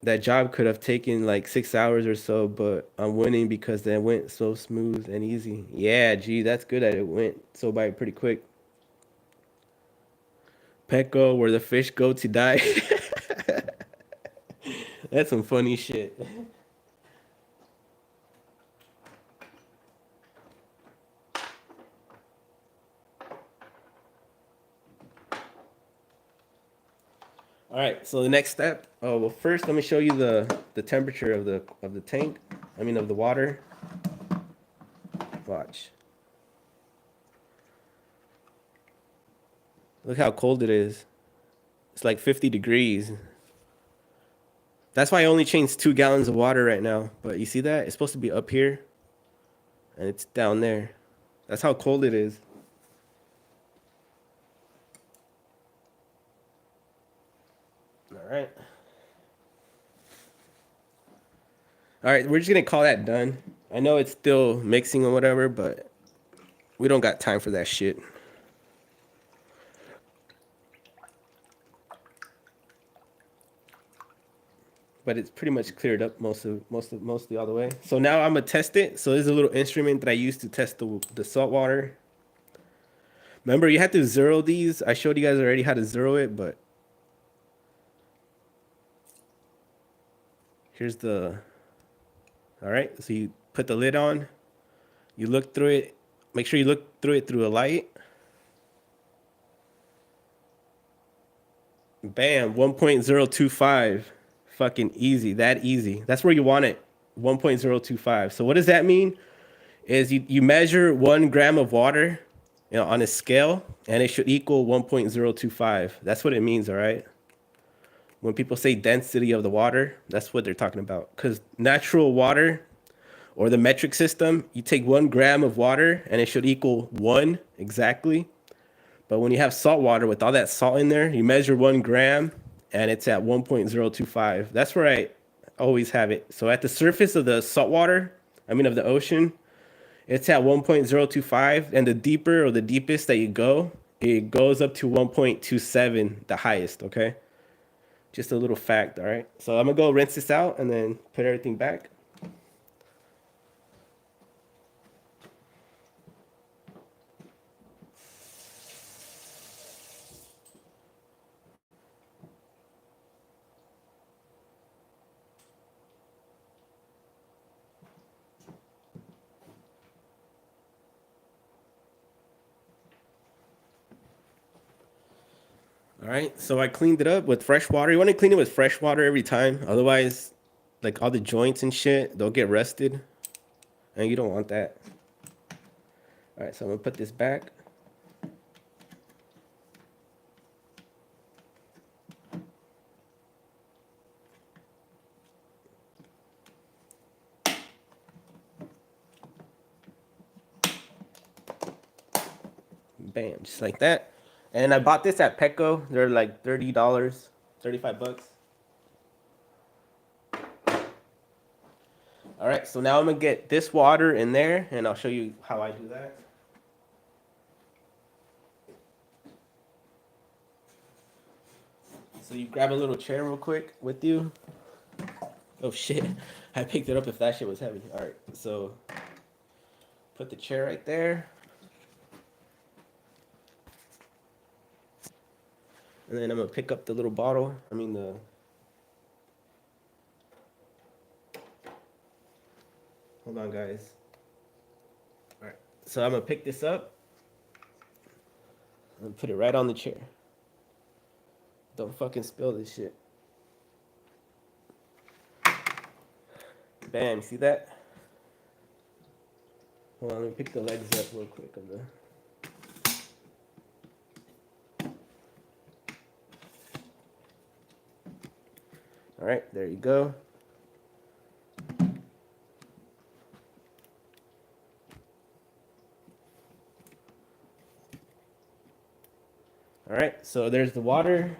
That job could have taken like 6 hours or so, but I'm winning because that went so smooth and easy. Yeah, gee, that's good that it went so by pretty quick. Petco, where the fish go to die. That's some funny shit. All right, so the next step. Oh well, first let me show you the temperature of the tank. I mean of the water. Watch. Look how cold it is. It's like 50 degrees. That's why I only changed 2 gallons of water right now. But you see that? It's supposed to be up here. And it's down there. That's how cold it is. All right. All right, we're just going to call that done. I know it's still mixing or whatever, but we don't got time for that shit. But it's pretty much cleared up mostly all the way. So now I'm gonna test it. So there's a little instrument that I use to test the salt water. Remember, you have to zero these. I showed you guys already how to zero it, but here's the. All right, so you put the lid on. You look through it. Make sure you look through it through a light. Bam, 1.025. Fucking easy, that easy. That's where you want it, 1.025. So what does that mean? Is you measure 1 gram of water, on a scale, and it should equal 1.025. That's what it means, all right? When people say density of the water, that's what they're talking about. Because natural water, or the metric system, you take 1 gram of water, and it should equal 1 exactly. But when you have salt water with all that salt in there, you measure 1 gram, and it's at 1.025. That's where I always have it. So at the surface of the salt water, of the ocean, it's at 1.025, and the deeper or the deepest that you go, it goes up to 1.27, the highest, okay? Just a little fact, all right? So I'm gonna go rinse this out and then put everything back. All right, so I cleaned it up with fresh water. You want to clean it with fresh water every time. Otherwise, like all the joints and shit, they'll get rusted, and you don't want that. All right, so I'm gonna put this back. Bam, just like that. And I bought this at Petco. They're like $30, 35 bucks. All right, so now I'm gonna get this water in there, and I'll show you how I do that. So you grab a little chair real quick with you. Oh shit, I picked it up if that shit was heavy. All right, so put the chair right there. And then I'm gonna pick up the little bottle. Hold on guys. All right, so I'm gonna pick this up and put it right on the chair. Don't fucking spill this shit. Bam, see that? Hold on, let me pick the legs up real quick of the. All right, there you go. All right, so there's the water.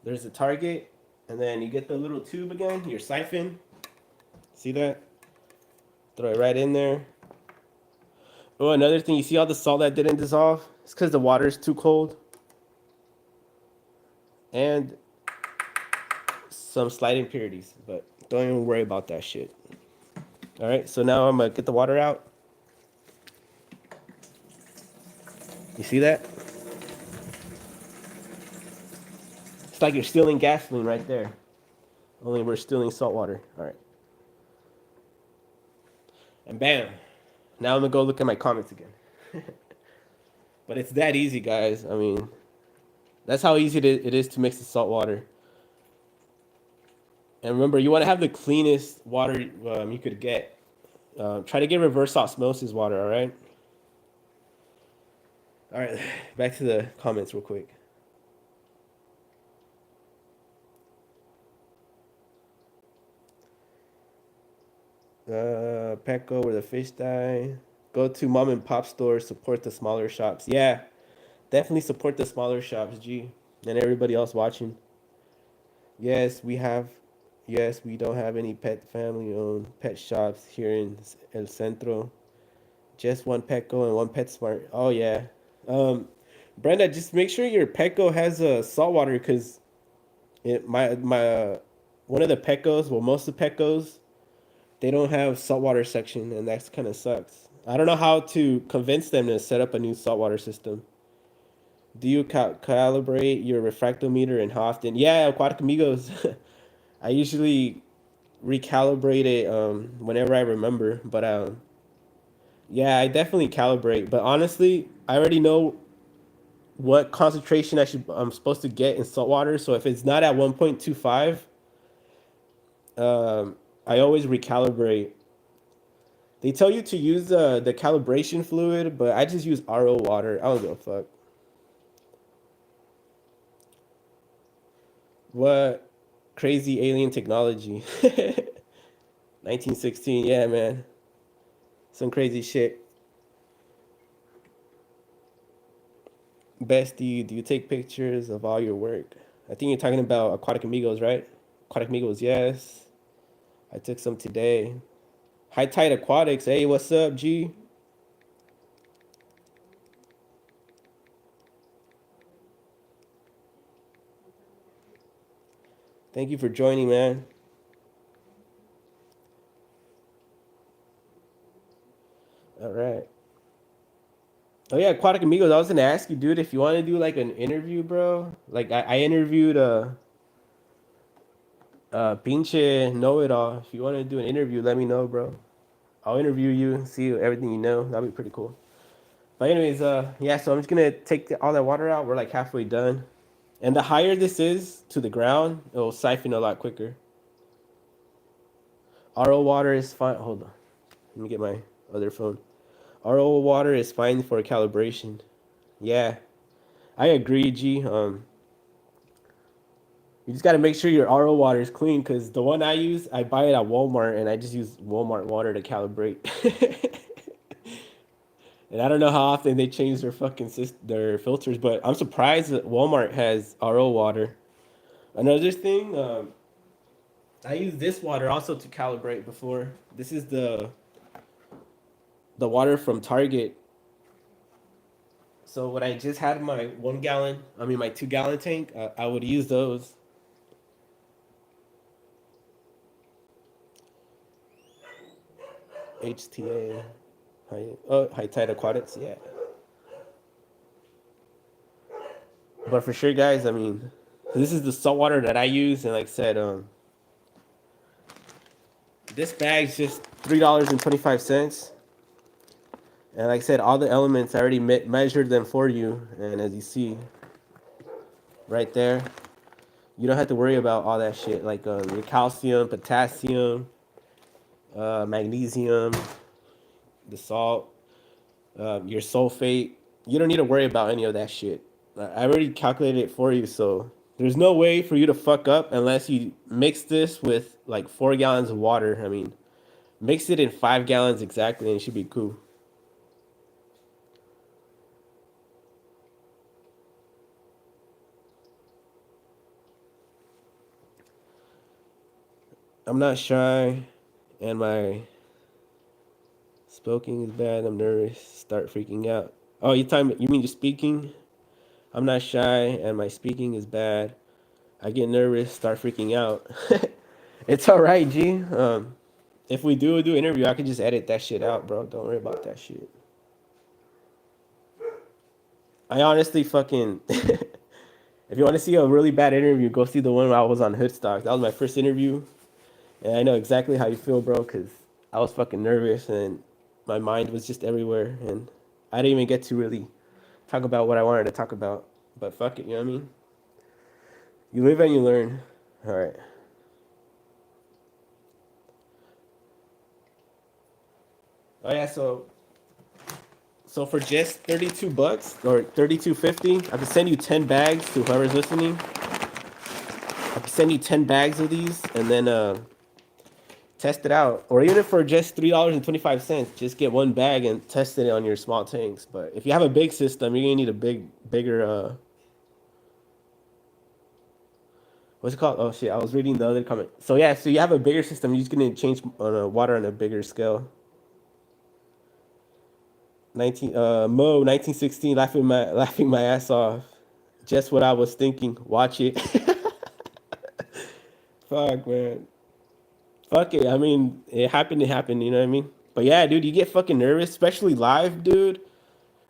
There's the target. And then you get the little tube again, your siphon. See that? Throw it right in there. Oh, another thing, you see all the salt that didn't dissolve? It's because the water is too cold. And some slight impurities, but don't even worry about that shit. All right, so now I'm gonna get the water out. You see that? It's like you're stealing gasoline right there. Only we're stealing salt water. All right. And bam. Now I'm gonna go look at my comments again. But it's that easy, guys. I mean, that's how easy it is to mix the salt water. And remember, you want to have the cleanest water you could get. Try to get reverse osmosis water, all right? All right, back to the comments real quick. Petco where the fish die. Go to mom and pop stores, support the smaller shops. Yeah, definitely support the smaller shops, G. And everybody else watching. Yes, we don't have any pet family-owned pet shops here in El Centro. Just one Petco and one PetSmart. Oh, yeah. Brenda, just make sure your Petco has a saltwater because my one of the Petcos, well, most of the Petcos, they don't have saltwater section, and that kind of sucks. I don't know how to convince them to set up a new saltwater system. Do you calibrate your refractometer and how often? Yeah, Aquatic Amigos. I usually recalibrate it whenever I remember, but yeah, I definitely calibrate. But honestly, I already know what concentration I'm supposed to get in salt water. So if it's not at 1.25, I always recalibrate. They tell you to use the calibration fluid, but I just use RO water. I don't give a fuck. What crazy alien technology? 1916, yeah, man. Some crazy shit. Bestie, do you take pictures of all your work? I think you're talking about Aquatic Amigos, right? Aquatic Amigos, yes. I took some today. High Tide Aquatics, hey, what's up, G? Thank you for joining, man. All right. Oh yeah, Aquatic Amigos. I was gonna ask you, dude, if you want to do like an interview, bro. Like I interviewed Pinche Know It All. If you want to do an interview, let me know, bro. I'll interview you, see everything you know. That'd be pretty cool. But anyways, yeah. So I'm just gonna take all that water out. We're like halfway done, and the higher this is to the ground, it will siphon a lot quicker. RO water is fine. Hold on. Let me get my other phone. RO water is fine for calibration. Yeah, I agree, G. You just got to make sure your RO water is clean because the one I use, I buy it at Walmart and I just use Walmart water to calibrate. And I don't know how often they change their their filters, but I'm surprised that Walmart has RO water. Another thing, I use this water also to calibrate before. This is the water from Target. So when I just had my 1 gallon, I mean my 2 gallon tank, I would use those. HTA, high tide aquatics, yeah. But for sure, guys, I mean, this is the salt water that I use, and like I said, this bag's just $3.25. And like I said, all the elements I already measured them for you, and as you see, right there, you don't have to worry about all that shit like your calcium, potassium, magnesium, the salt, your sulfate. You don't need to worry about any of that shit. I already calculated it for you, so there's no way for you to fuck up unless you mix this with like 4 gallons of water. I mean, mix it in 5 gallons exactly, and it should be cool. I'm not shy, and my speaking is bad. I'm nervous. Start freaking out. Oh, you mean just speaking? I'm not shy, and my speaking is bad. I get nervous, start freaking out. It's all right, G. If we do interview, I can just edit that shit out, bro. Don't worry about that shit. I honestly fucking. If you want to see a really bad interview, go see the one where I was on Hoodstock. That was my first interview, and I know exactly how you feel, bro. Cause I was fucking nervous and my mind was just everywhere, and I didn't even get to really talk about what I wanted to talk about. But fuck it, you know what I mean? You live and you learn. All right. Oh yeah, so for just $32 or $32.50, I can send you 10 bags to whoever's listening. I can send you 10 bags of these and then test it out. Or even if for just $3.25, just get one bag and test it on your small tanks. But if you have a big system, you're gonna need a bigger what's it called? Oh shit, I was reading the other comment. So yeah, so you have a bigger system, you're just gonna change water on a bigger scale. 1916, laughing my ass off. Just what I was thinking. Watch it. Fuck, man. Fuck it. I mean, it happened. It happened. You know what I mean? But yeah, dude, you get fucking nervous, especially live, dude.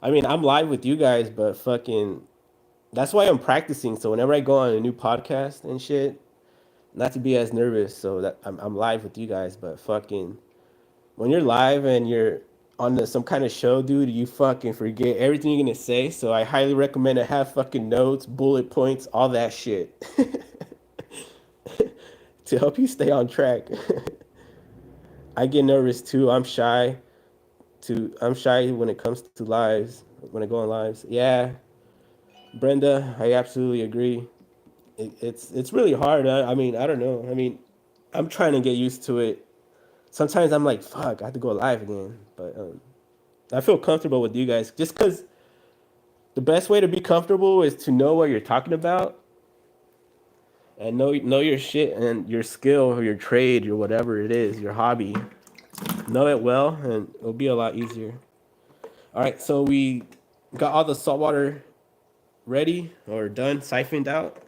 I mean, I'm live with you guys, but fucking, that's why I'm practicing. So whenever I go on a new podcast and shit, not to be as nervous. So that I'm live with you guys, but fucking, when you're live and you're on some kind of show, dude, you fucking forget everything you're gonna say. So I highly recommend to have fucking notes, bullet points, all that shit to help you stay on track. I get nervous too. I'm shy when it comes to lives. When I go on lives, yeah, Brenda, I absolutely agree. It's really hard. I mean, I don't know. I mean, I'm trying to get used to it. Sometimes I'm like, fuck, I have to go live again. But I feel comfortable with you guys just because the best way to be comfortable is to know what you're talking about and know your shit and your skill or your trade or whatever it is, your hobby. Know it well, and it'll be a lot easier. All right, so we got all the salt water ready or done, siphoned out,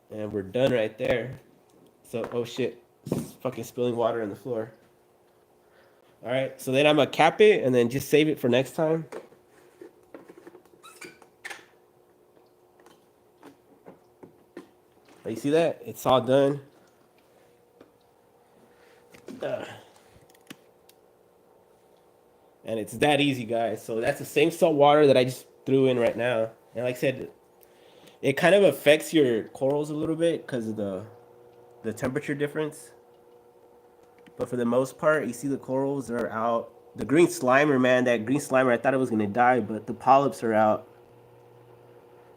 and we're done right there. So, oh shit, it's fucking spilling water on the floor. All right, so then I'm gonna cap it and then just save it for next time. Oh, you see that? It's all done. And it's that easy, guys. So that's the same salt water that I just threw in right now. And like I said, it kind of affects your corals a little bit because of the temperature difference. But for the most part, you see the corals are out. The green slimer, man, that green slimer, I thought it was gonna die, but the polyps are out.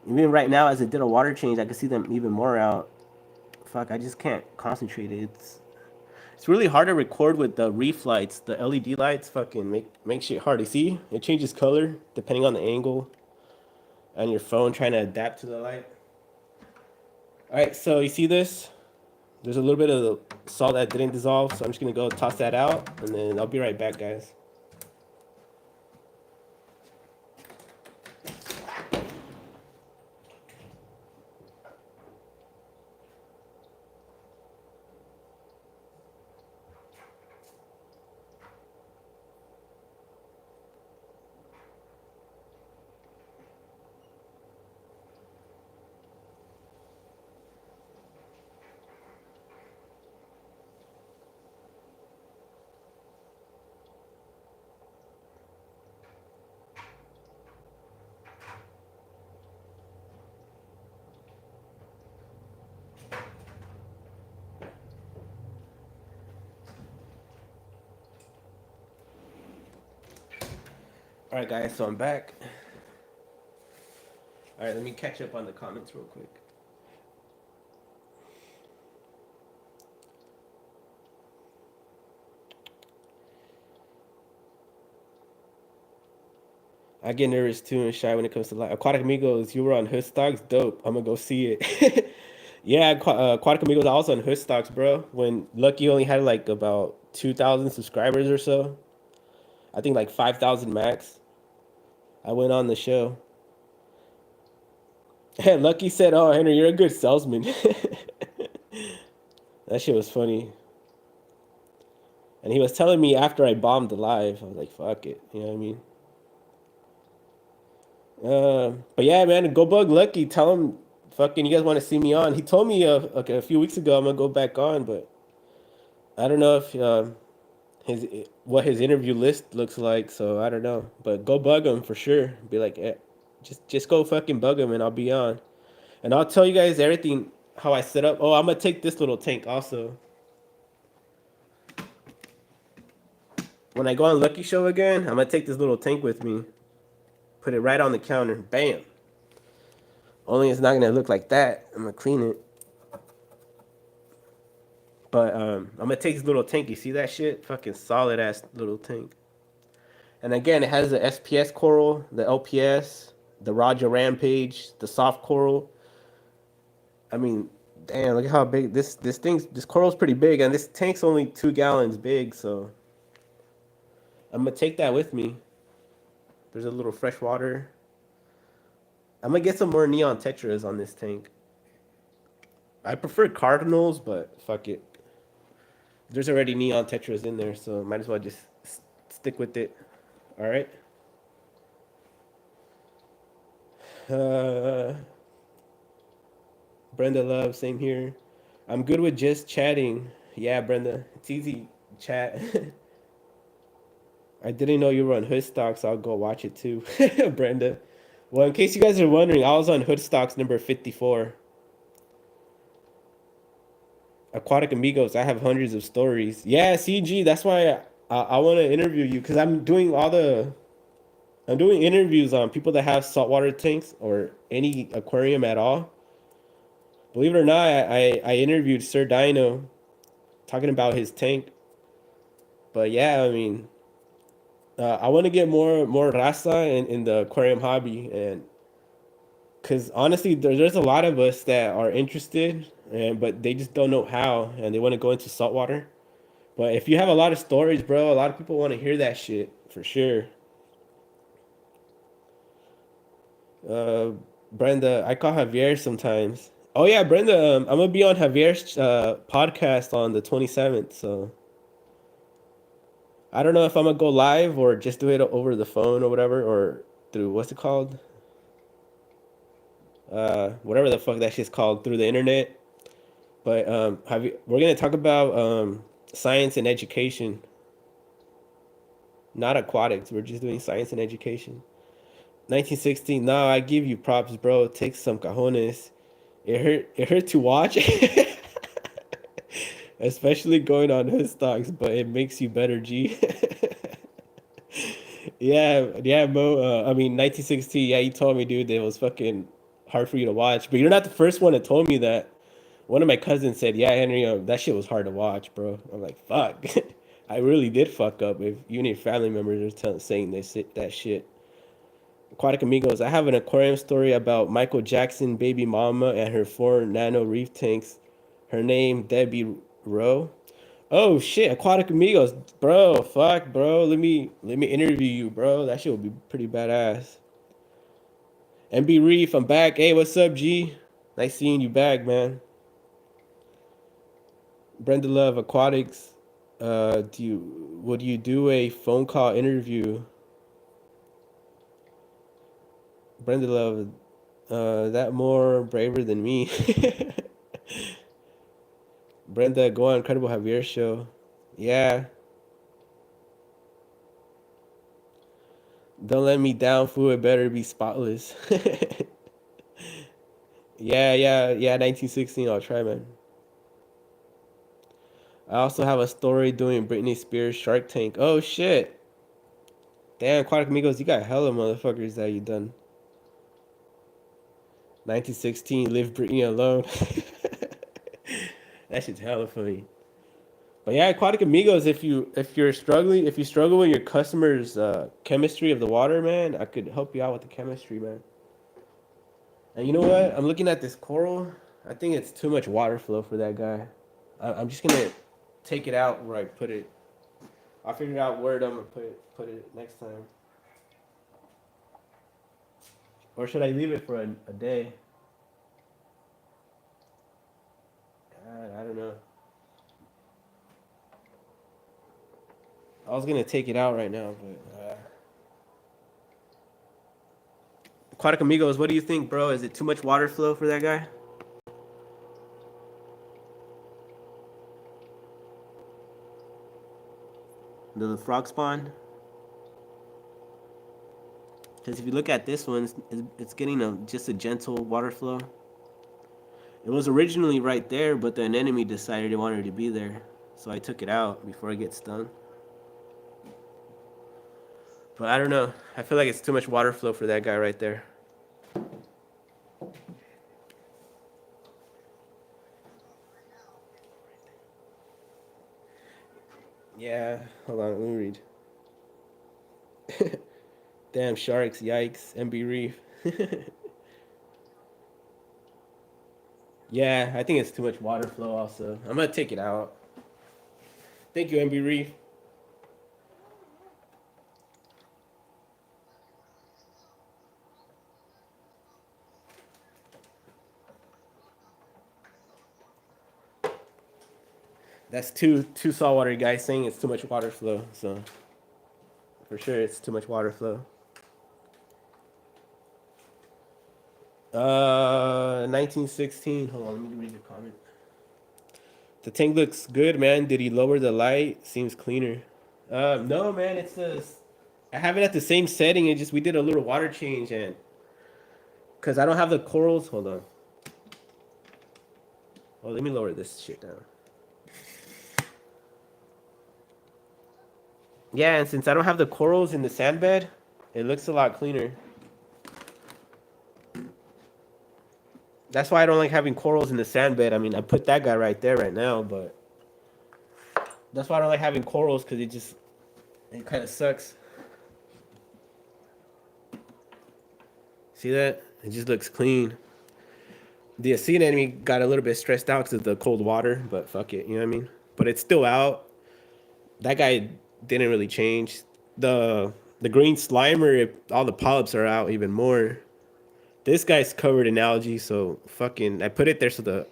Even right now, as I did a water change, I can see them even more out. Fuck, I just can't concentrate. It's really hard to record with the reef lights. The LED lights fucking make shit hard. You see, it changes color depending on the angle on your phone, trying to adapt to the light. All right, so you see this? There's a little bit of the salt that didn't dissolve, so I'm just gonna go toss that out, and then I'll be right back, guys. All right, guys, so I'm back. All right, let me catch up on the comments real quick. I get nervous too and shy when it comes to life. Aquatic Amigos, you were on Hood Stocks? Dope. I'm gonna go see it. Yeah, Aquatic Amigos, I was on Hood Stocks, bro. When Lucky only had like about 2,000 subscribers or so. I think like 5,000 max. I went on the show. And Lucky said, "Oh, Henry, you're a good salesman." That shit was funny. And he was telling me after I bombed the live, I was like, "Fuck it," you know what I mean? But yeah, man, go bug Lucky. Tell him, fucking, you guys want to see me on. He told me a few weeks ago I'm gonna go back on, but I don't know if his what his interview list looks like. So I don't know. But go bug him for sure. Be like, just go fucking bug him, and I'll be on. And I'll tell you guys everything how I set up. Oh, I'm gonna take this little tank also. When I go on Lucky Show again, I'm gonna take this little tank with me. Put it right on the counter. Bam. Only it's not gonna look like that. I'm gonna clean it. But I'm gonna take this little tank. You see that shit? Fucking solid ass little tank. And again, it has the SPS coral, the LPS, the Raja Rampage, the soft coral. I mean, damn, look at how big this coral's pretty big, and this tank's only 2 gallons big, so I'm gonna take that with me. There's a little fresh water. I'm gonna get some more neon tetras on this tank. I prefer cardinals, but fuck it. There's already neon tetras in there, so might as well just stick with it. All right. Brenda Love, same here. I'm good with just chatting. Yeah, Brenda, it's easy chat. I didn't know you were on Hoodstocks. I'll go watch it too, Brenda. Well, in case you guys are wondering, I was on Hoodstocks number 54. Aquatic Amigos, I have hundreds of stories. Yeah, CG, that's why I want to interview you, because I'm doing interviews on people that have saltwater tanks or any aquarium at all. Believe it or not, I interviewed Sir Dino talking about his tank. But yeah, I mean, I want to get more raza in the aquarium hobby, and because honestly, there's a lot of us that are interested, but they just don't know how, and they want to go into saltwater. But if you have a lot of stories, bro, a lot of people want to hear that shit for sure. Brenda, I call Javier sometimes. Oh yeah, Brenda, I'm gonna be on Javier's podcast on the 27th, so I don't know if I'm gonna go live or just do it over the phone or whatever, or through what's it called? Whatever the fuck that shit's called, through the internet. But we're gonna talk about science and education, not aquatics. We're just doing science and education. 1916. No, I give you props, bro. Take some cajones. It hurt to watch. Especially going on hood stocks, but it makes you better, G. Yeah, Mo. I mean, 1960. Yeah, you told me, dude, that it was fucking hard for you to watch. But you're not the first one that told me that. One of my cousins said, "Yeah, Henry, that shit was hard to watch, bro." I'm like, "Fuck." I really did fuck up. If you and your family members are saying that shit. Aquatic Amigos. I have an aquarium story about Michael Jackson baby mama and her 4 nano reef tanks. Her name Debbie Rowe. Oh shit, Aquatic Amigos, bro. Fuck, bro. Let me interview you, bro. That shit would be pretty badass. MB Reef, I'm back. Hey, what's up, G? Nice seeing you back, man. Brenda Love Aquatics. Would you do a phone call interview? Brenda Love, that more braver than me. Brenda, go on Incredible Javier show. Yeah. Don't let me down, fool. It better be spotless. Yeah. 1916. I'll try, man. I also have a story doing Britney Spears Shark Tank. Oh shit. Damn, Aquatic Amigos, you got hella motherfuckers that you done. 1916, Leave Britney Alone. That shit's hella funny. But yeah, Aquatic Amigos, if you struggle with your customers' chemistry of the water, man, I could help you out with the chemistry, man. And you know what? I'm looking at this coral. I think it's too much water flow for that guy. I'm just gonna take it out where I put it. I'll figure out where I'm gonna put it next time. Or should I leave it for a day? I don't know. I was gonna take it out right now, but Aquatic Amigos, what do you think, bro? Is it too much water flow for that guy? The frog spawn? Because if you look at this one, it's getting just a gentle water flow. It was originally right there, but the anemone decided it wanted to be there. So I took it out before it gets stung. But I don't know. I feel like it's too much water flow for that guy right there. Yeah, hold on, let me read. Damn sharks, yikes, MB Reef. Yeah, I think it's too much water flow also. I'm gonna take it out. Thank you, MB Reef. That's two saltwater guys saying it's too much water flow, so for sure it's too much water flow. 1916. Hold on, let me read the comment. The tank looks good, man. Did he lower the light? Seems cleaner. No, man. It's just I have it at the same setting. It just we did a little water change and because I don't have the corals. Hold on. Oh, let me lower this shit down. Yeah, and since I don't have the corals in the sand bed, it looks a lot cleaner. That's why I don't like having corals in the sand bed. I mean, I put that guy right there right now, but that's why I don't like having corals because it kind of sucks. See that? It just looks clean. The sea anemone got a little bit stressed out because of the cold water, but fuck it, you know what I mean? But it's still out. That guy didn't really change. The green slimer, all the polyps are out even more. This guy's covered in algae, so fucking I put it there so the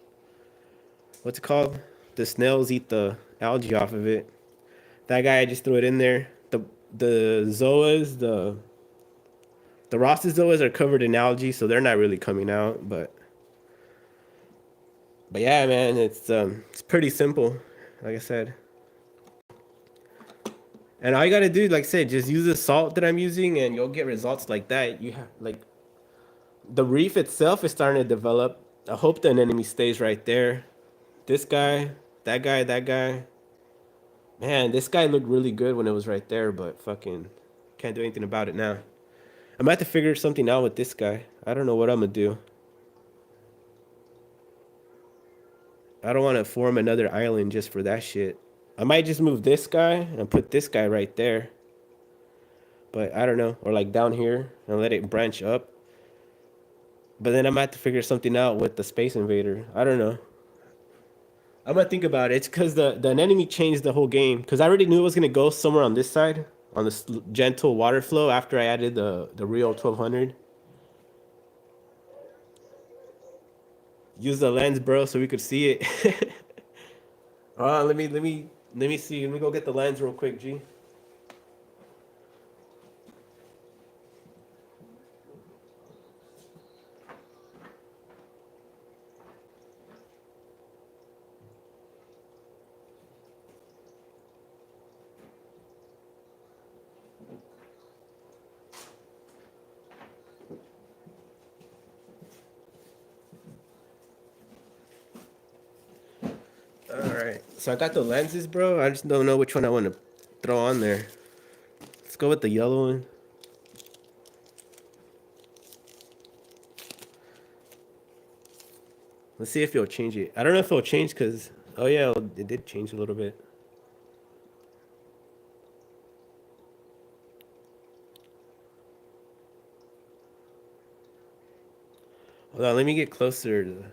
what's it called? The snails eat the algae off of it. That guy I just threw it in there. The zoas, the rostozoas are covered in algae, so they're not really coming out, but yeah, man, it's pretty simple, like I said. And all you gotta do, like I said, just use the salt that I'm using, and you'll get results like that. You have like the reef itself is starting to develop. I hope the anemone stays right there. This guy, That guy. Man, this guy looked really good when it was right there, but fucking can't do anything about it now. I'm about to figure something out with this guy. I don't know what I'm gonna do. I don't want to form another island just for that shit. I might just move this guy and put this guy right there. But I don't know. Or like down here and let it branch up. But then I'm gonna have to figure something out with the Space Invader. I don't know. I'm gonna think about it. It's because the enemy changed the whole game. Because I already knew it was gonna go somewhere on this side, on this gentle water flow after I added the Rio 1200. Use the lens, bro, so we could see it. Let me see. Let me go get the lens real quick, G. All right. So I got the lenses, bro. I just don't know which one I want to throw on there. Let's go with the yellow one. Let's see if it'll change it. I don't know if it'll change because, oh yeah, it did change a little bit. Hold on, let me get closer to.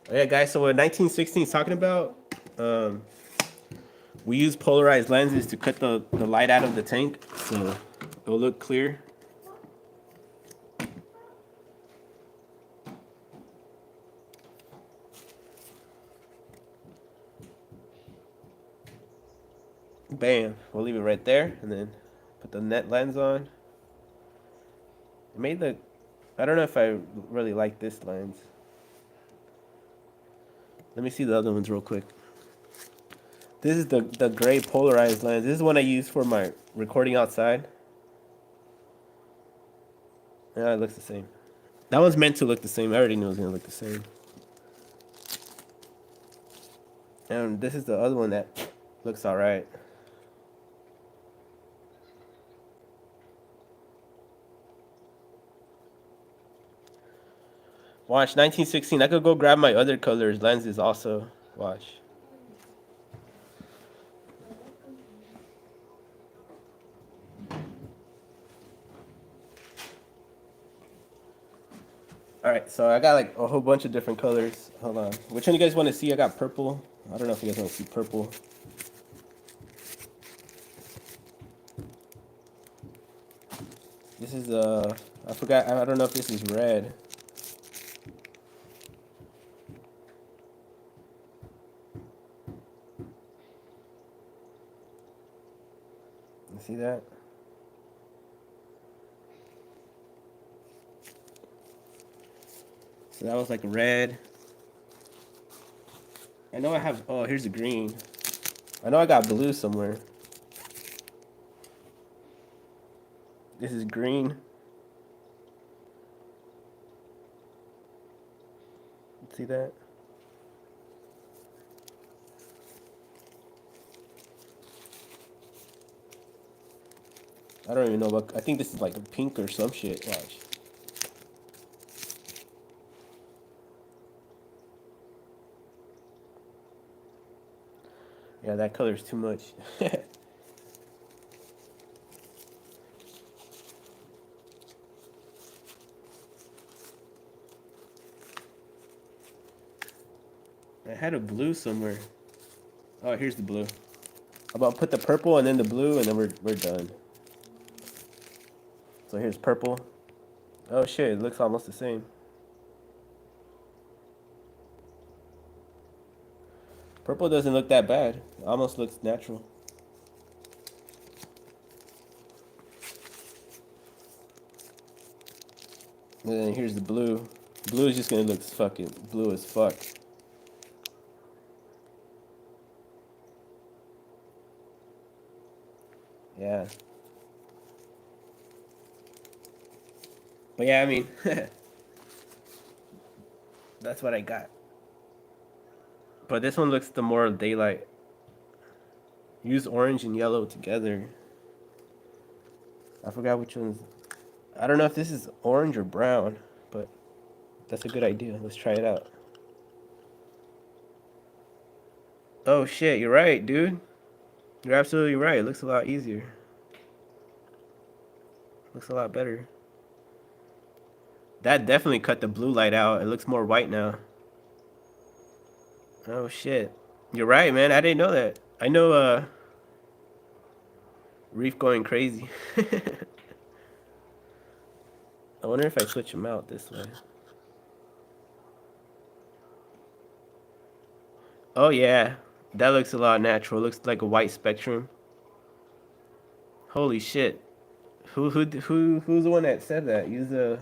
Oh yeah, guys. So what 1916 is talking about? We use polarized lenses to cut the light out of the tank, so it'll look clear. Bam. We'll leave it right there, and then put the net lens on. It made the. I don't know if I really like this lens. Let me see the other ones real quick. This is the gray polarized lens. This is one I use for my recording outside. Yeah, it looks the same. That one's meant to look the same. I already knew it was gonna look the same. And this is the other one that looks alright. Watch 1916. I could go grab my other colors lenses also. Watch. Alright, so I got like a whole bunch of different colors. Hold on. Which one you guys want to see? I got purple. I don't know if you guys want to see purple. This is I forgot. I don't know if this is red. You see that? So that was like red. I know I have. Oh, here's the green. I know I got blue somewhere. This is green. See that? I don't even know what. I think this is like a pink or some shit. Watch. Yeah, that color's too much. I had a blue somewhere. Oh, here's the blue. I'm about to put the purple and then the blue, and then we're done. So here's purple. Oh shit, it looks almost the same. Purple doesn't look that bad. It almost looks natural. And then here's the blue. Blue is just gonna look fucking blue as fuck. Yeah. But yeah, I mean, that's what I got. But this one looks the more daylight. Use orange and yellow together. I forgot which one's. I don't know if this is orange or brown, but that's a good idea. Let's try it out. Oh shit, you're right, dude. You're absolutely right. It looks a lot easier. Looks a lot better. That definitely cut the blue light out. It looks more white now. Oh shit. You're right, man. I didn't know that. I know Reef going crazy. I wonder if I switch them out this way. Oh yeah. That looks a lot natural. Looks like a white spectrum. Holy shit. Who's the one that said that? Use a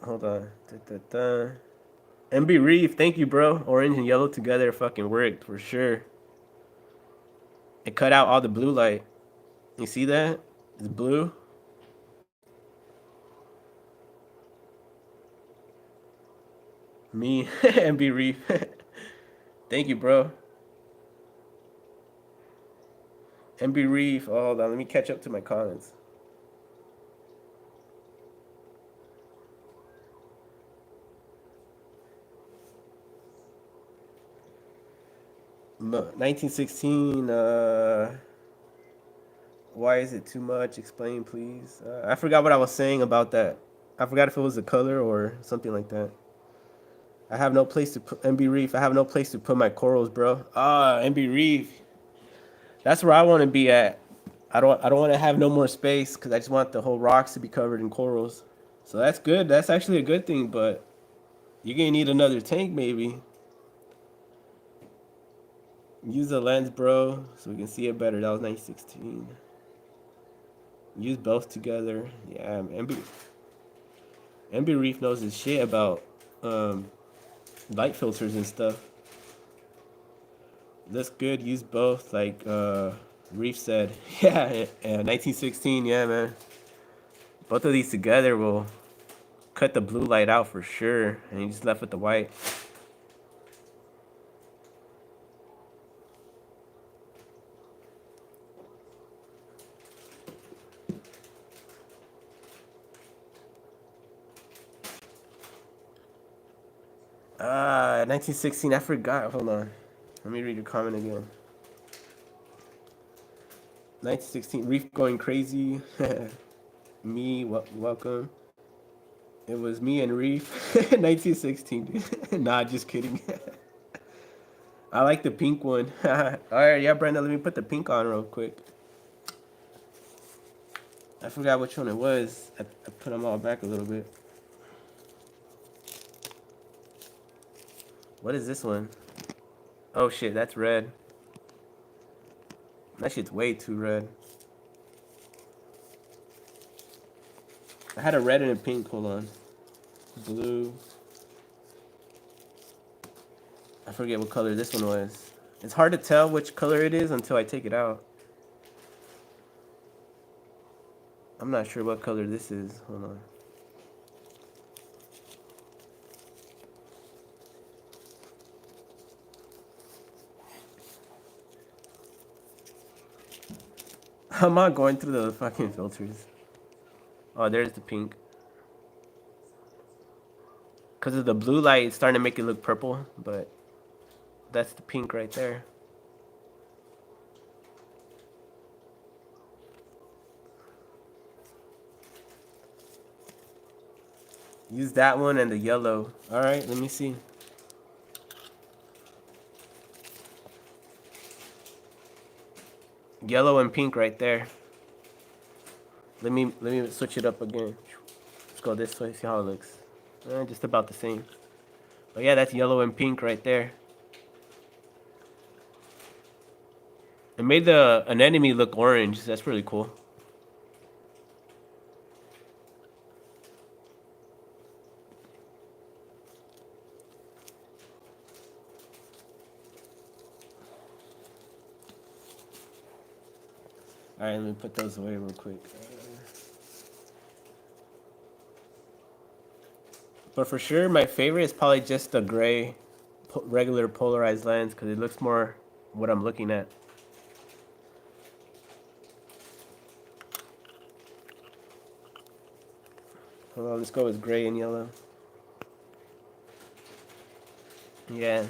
hold on. MB Reef, thank you, bro. Orange and yellow together fucking worked for sure. It cut out all the blue light. You see that? It's blue. Me, MB Reef. Thank you, bro. MB Reef. Oh, hold on. Let me catch up to my comments. 1916. Why is it too much? Explain, please. I forgot what I was saying about that. I forgot if it was the color or something like that. I have no place to put MB Reef. I have no place to put my corals, bro. Ah, MB Reef. That's where I want to be at. I don't want to have no more space because I just want the whole rocks to be covered in corals. So that's good. That's actually a good thing, but you're gonna need another tank maybe. Use the lens, bro, so we can see it better. That was 1916. Use both together. Yeah, MB Reef knows his shit about light filters and stuff. That's good. Use both, like Reef said. Yeah, 1916. Yeah, man. Both of these together will cut the blue light out for sure, and you just left with the white. Ah, 1916. I forgot. Hold on. Let me read your comment again. 1916. Reef going crazy. Me, welcome. It was me and Reef. 1916. Nah, just kidding. I like the pink one. All right, yeah, Brenda. Let me put the pink on real quick. I forgot which one it was. I put them all back a little bit. What is this one? Oh shit, that's red. That shit's way too red. I had a red and a pink. Hold on. Blue. I forget what color this one was. It's hard to tell which color it is until I take it out. I'm not sure what color this is. Hold on. I'm not going through the fucking filters. Oh, there's the pink. Because of the blue light, it's starting to make it look purple, but that's the pink right there. Use that one and the yellow. All right, let me see. Yellow and pink right there. Let me switch it up again. Let's go this way, see how it looks. Just about the same. But yeah, that's yellow and pink right there. It made the anemone look orange. That's really cool. All right, let me put those away real quick. But for sure, my favorite is probably just the gray, regular polarized lens because it looks more what I'm looking at. Hold on, let's go with gray and yellow. Yeah.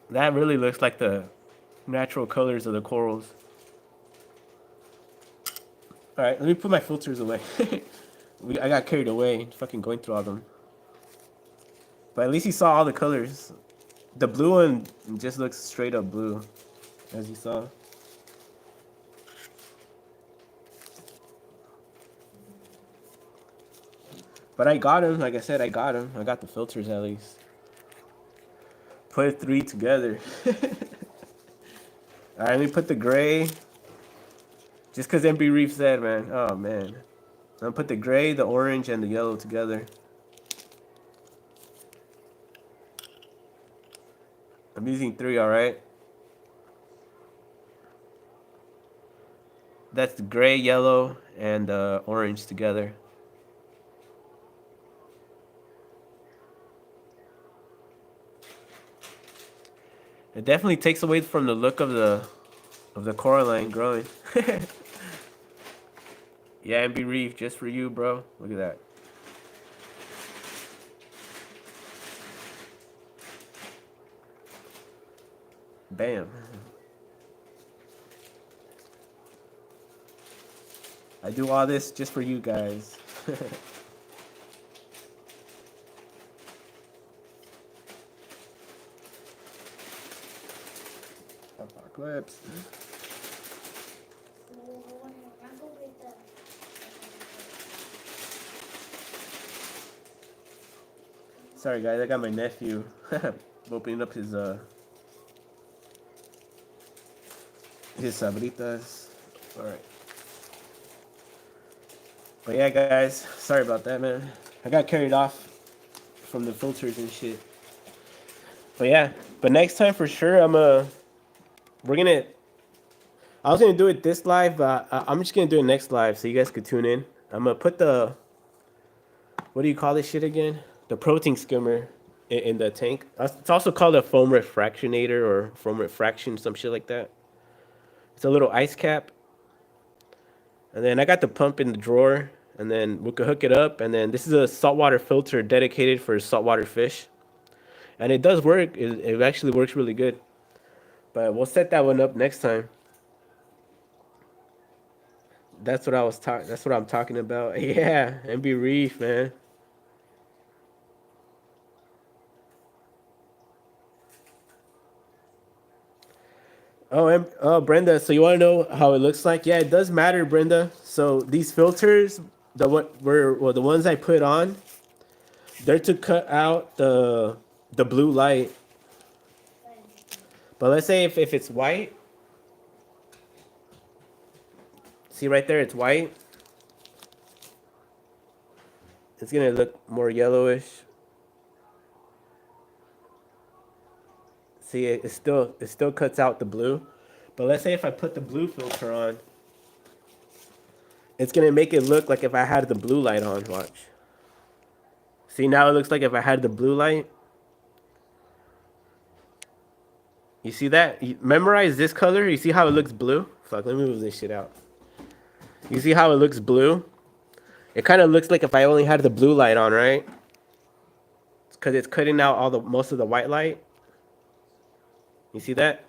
That really looks like the natural colors of the corals. All right, let me put my filters away. I got carried away fucking going through all them. But at least you saw all the colors. The blue one just looks straight up blue, as you saw. But I got him. Like I said, I got him. I got the filters at least. Put 3 together. All right, let me put the gray. Just because MB Reef said, man. Oh, man. I'm going to put the gray, the orange, and the yellow together. I'm using 3, all right? That's the gray, yellow, and orange together. It definitely takes away from the look of the coraline growing. Yeah, MB Reef, just for you, bro. Look at that. Bam. I do all this just for you guys. Apocalypse. Sorry guys, I got my nephew opening up his sabritas. All right. But yeah, guys, sorry about that, man. I got carried off from the filters and shit. But yeah, but next time for sure, we're gonna. I was gonna do it this live, but I'm just gonna do it next live so you guys could tune in. I'm gonna put the, what do you call this shit again? The protein skimmer in the tank. It's also called a foam refractionator or foam refraction, some shit like that. It's a little ice cap. And then I got the pump in the drawer, and then we could hook it up. And then this is a saltwater filter dedicated for saltwater fish. And it does work. It actually works really good. But we'll set that one up next time. That's what I was talking. That's what I'm talking about. Yeah, MB Reef, man. Oh, Brenda. So you want to know how it looks like? Yeah, it does matter, Brenda. So these filters, the ones I put on, they're to cut out the blue light. But let's say if it's white, see right there, it's white. It's gonna look more yellowish. See, it still cuts out the blue. But let's say if I put the blue filter on, it's gonna make it look like if I had the blue light on. Watch. See, now it looks like if I had the blue light. You see that? You memorize this color. You see how it looks blue? Fuck, let me move this shit out. You see how it looks blue? It kind of looks like if I only had the blue light on, right? Because it's cutting out most of the white light. You see that?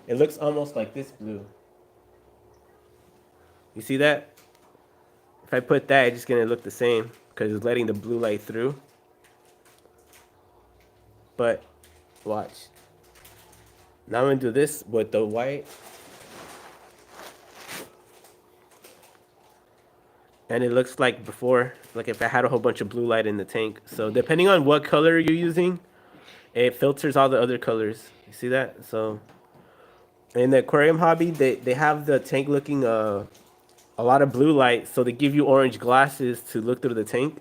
It looks almost like this blue. You see that? If I put that, it's just gonna look the same because it's letting the blue light through. But watch. Now I'm gonna do this with the white. And it looks like before, like if I had a whole bunch of blue light in the tank. So depending on what color you're using, it filters all the other colors. You see that? So in the aquarium hobby, they have the tank looking a lot of blue light, so they give you orange glasses to look through the tank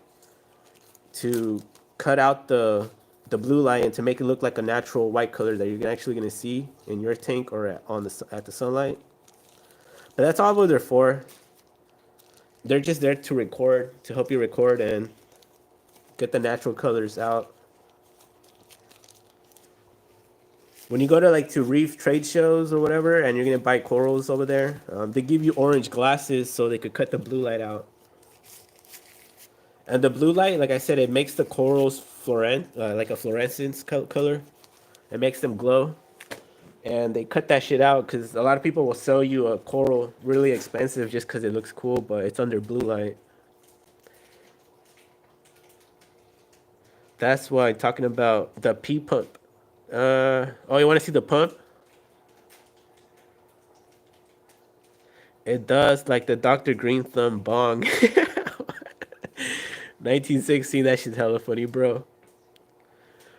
to cut out the the blue light and to make it look like a natural white color that you're actually gonna see in your tank or at the sunlight. But that's all what they're for. They're just there to record, to help you record and get the natural colors out. When you go to like to reef trade shows or whatever, and you're gonna buy corals over there, they give you orange glasses so they could cut the blue light out. And the blue light, like I said, it makes the corals like a fluorescence color. It makes them glow. And they cut that shit out because a lot of people will sell you a coral really expensive just because it looks cool, but it's under blue light. That's why I'm talking about the pee pump. Oh, you want to see the pump? It does like the Dr. Green Thumb bong. 1916, that shit's hella funny, bro.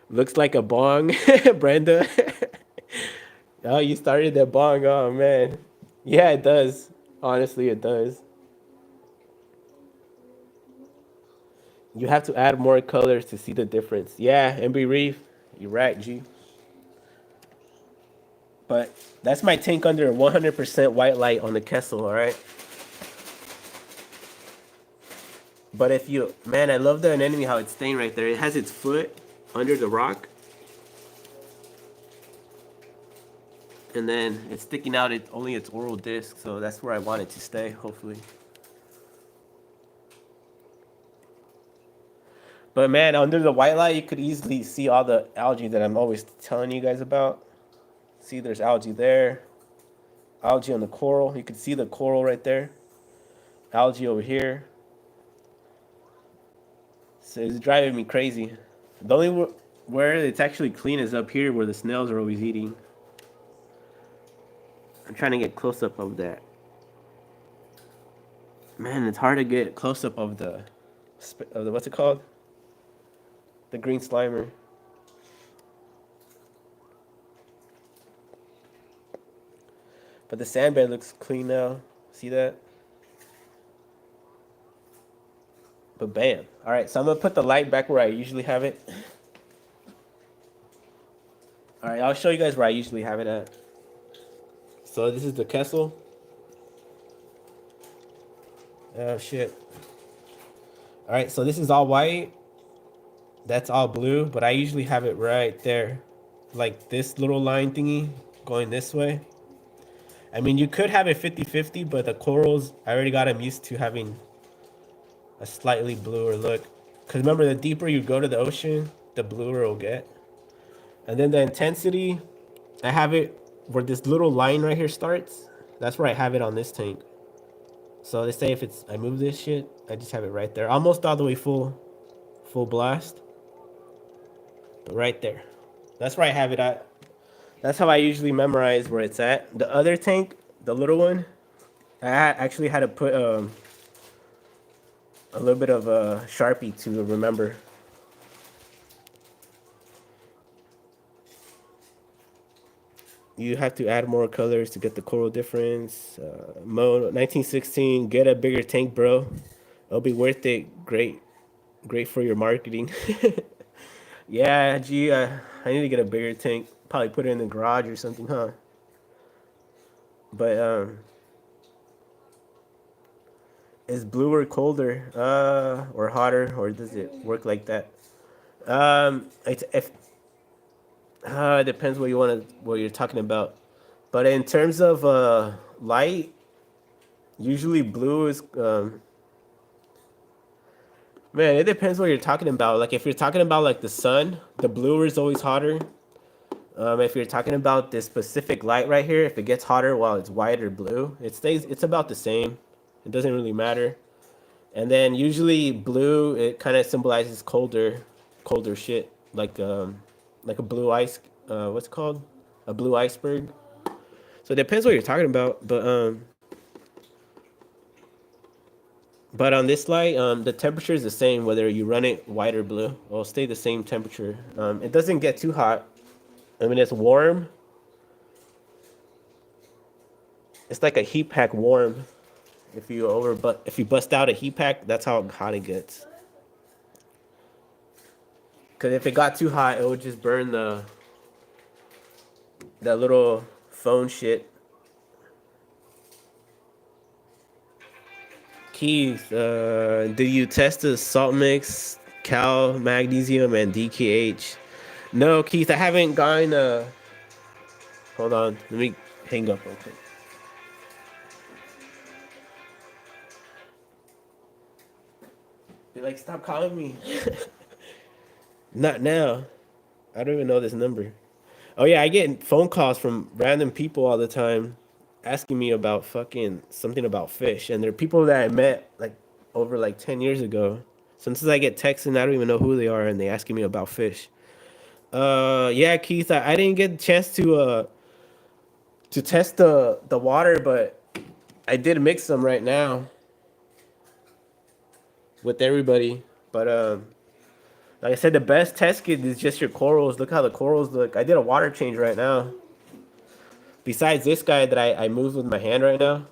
Looks like a bong, Brenda. Oh, you started that bong. Oh, man. Yeah, it does. Honestly, it does. You have to add more colors to see the difference. Yeah, MB Reef. You're right, G. But that's my tank under 100% white light on the Kessel, all right? But if you... Man, I love the anemone, how it's staying right there. It has its foot under the rock. And then it's sticking out only its oral disc, so that's where I want it to stay, hopefully. But man, under the white light, you could easily see all the algae that I'm always telling you guys about. See, there's algae there. Algae on the coral. You can see the coral right there. Algae over here. So it's driving me crazy. The only where it's actually clean is up here where the snails are always eating. I'm trying to get close up of that. Man, it's hard to get close up of the what's it called? The green slimer. But the sand bed looks clean now. See that? But bam. All right, so I'm gonna put the light back where I usually have it. All right, I'll show you guys where I usually have it at. So this is the Kessel. Oh shit. All right, so this is all white. That's all blue, but I usually have it right there. Like this little line thingy going this way. I mean, you could have it 50-50, but the corals, I already got them used to having a slightly bluer look. Because remember, the deeper you go to the ocean, the bluer it'll get. And then the intensity, I have it where this little line right here starts. That's where I have it on this tank. So they say if I move this shit, I just have it right there. Almost all the way full blast. But right there. That's where I have it at. That's how I usually memorize where it's at. The other tank, the little one, I actually had to put a little bit of a Sharpie to remember. You have to add more colors to get the coral difference. Mo 1916, get a bigger tank, bro. It'll be worth it. Great for your marketing. Yeah, gee, I need to get a bigger tank. Probably put it in the garage or something, huh? But is bluer colder, or hotter, or does it work like that? It depends what you're talking about. But in terms of light, usually blue is man, it depends what you're talking about. Like if you're talking about like the sun, the bluer is always hotter. If you're talking about this specific light right here, if it gets hotter while it's white or blue, it's about the same. It doesn't really matter. And then usually blue, it kind of symbolizes colder shit, like a blue ice. What's it called? A blue iceberg. So it depends what you're talking about, but on this light, the temperature is the same whether you run it white or blue. It'll stay the same temperature. It doesn't get too hot. I mean, it's warm. It's like a heat pack warm. If you bust out a heat pack, that's how hot it gets. Because if it got too hot, it would just burn that little phone shit. Keith, do you test the salt mix, cal, magnesium, and DKH? No, Keith, I haven't gone. Hold on, let me hang up real quick. Be like, stop calling me. Not now. I don't even know this number. Oh yeah, I get phone calls from random people all the time asking me about fucking something about fish. And they're people that I met like over like 10 years ago. Sometimes I get texts and I don't even know who they are and they asking me about fish. Yeah, Keith, I didn't get a chance to test the water, but I did mix them right now with everybody. But like I said, the best test kit is just your corals. Look how the corals look. I did a water change right now. Besides this guy that I moved with my hand right now,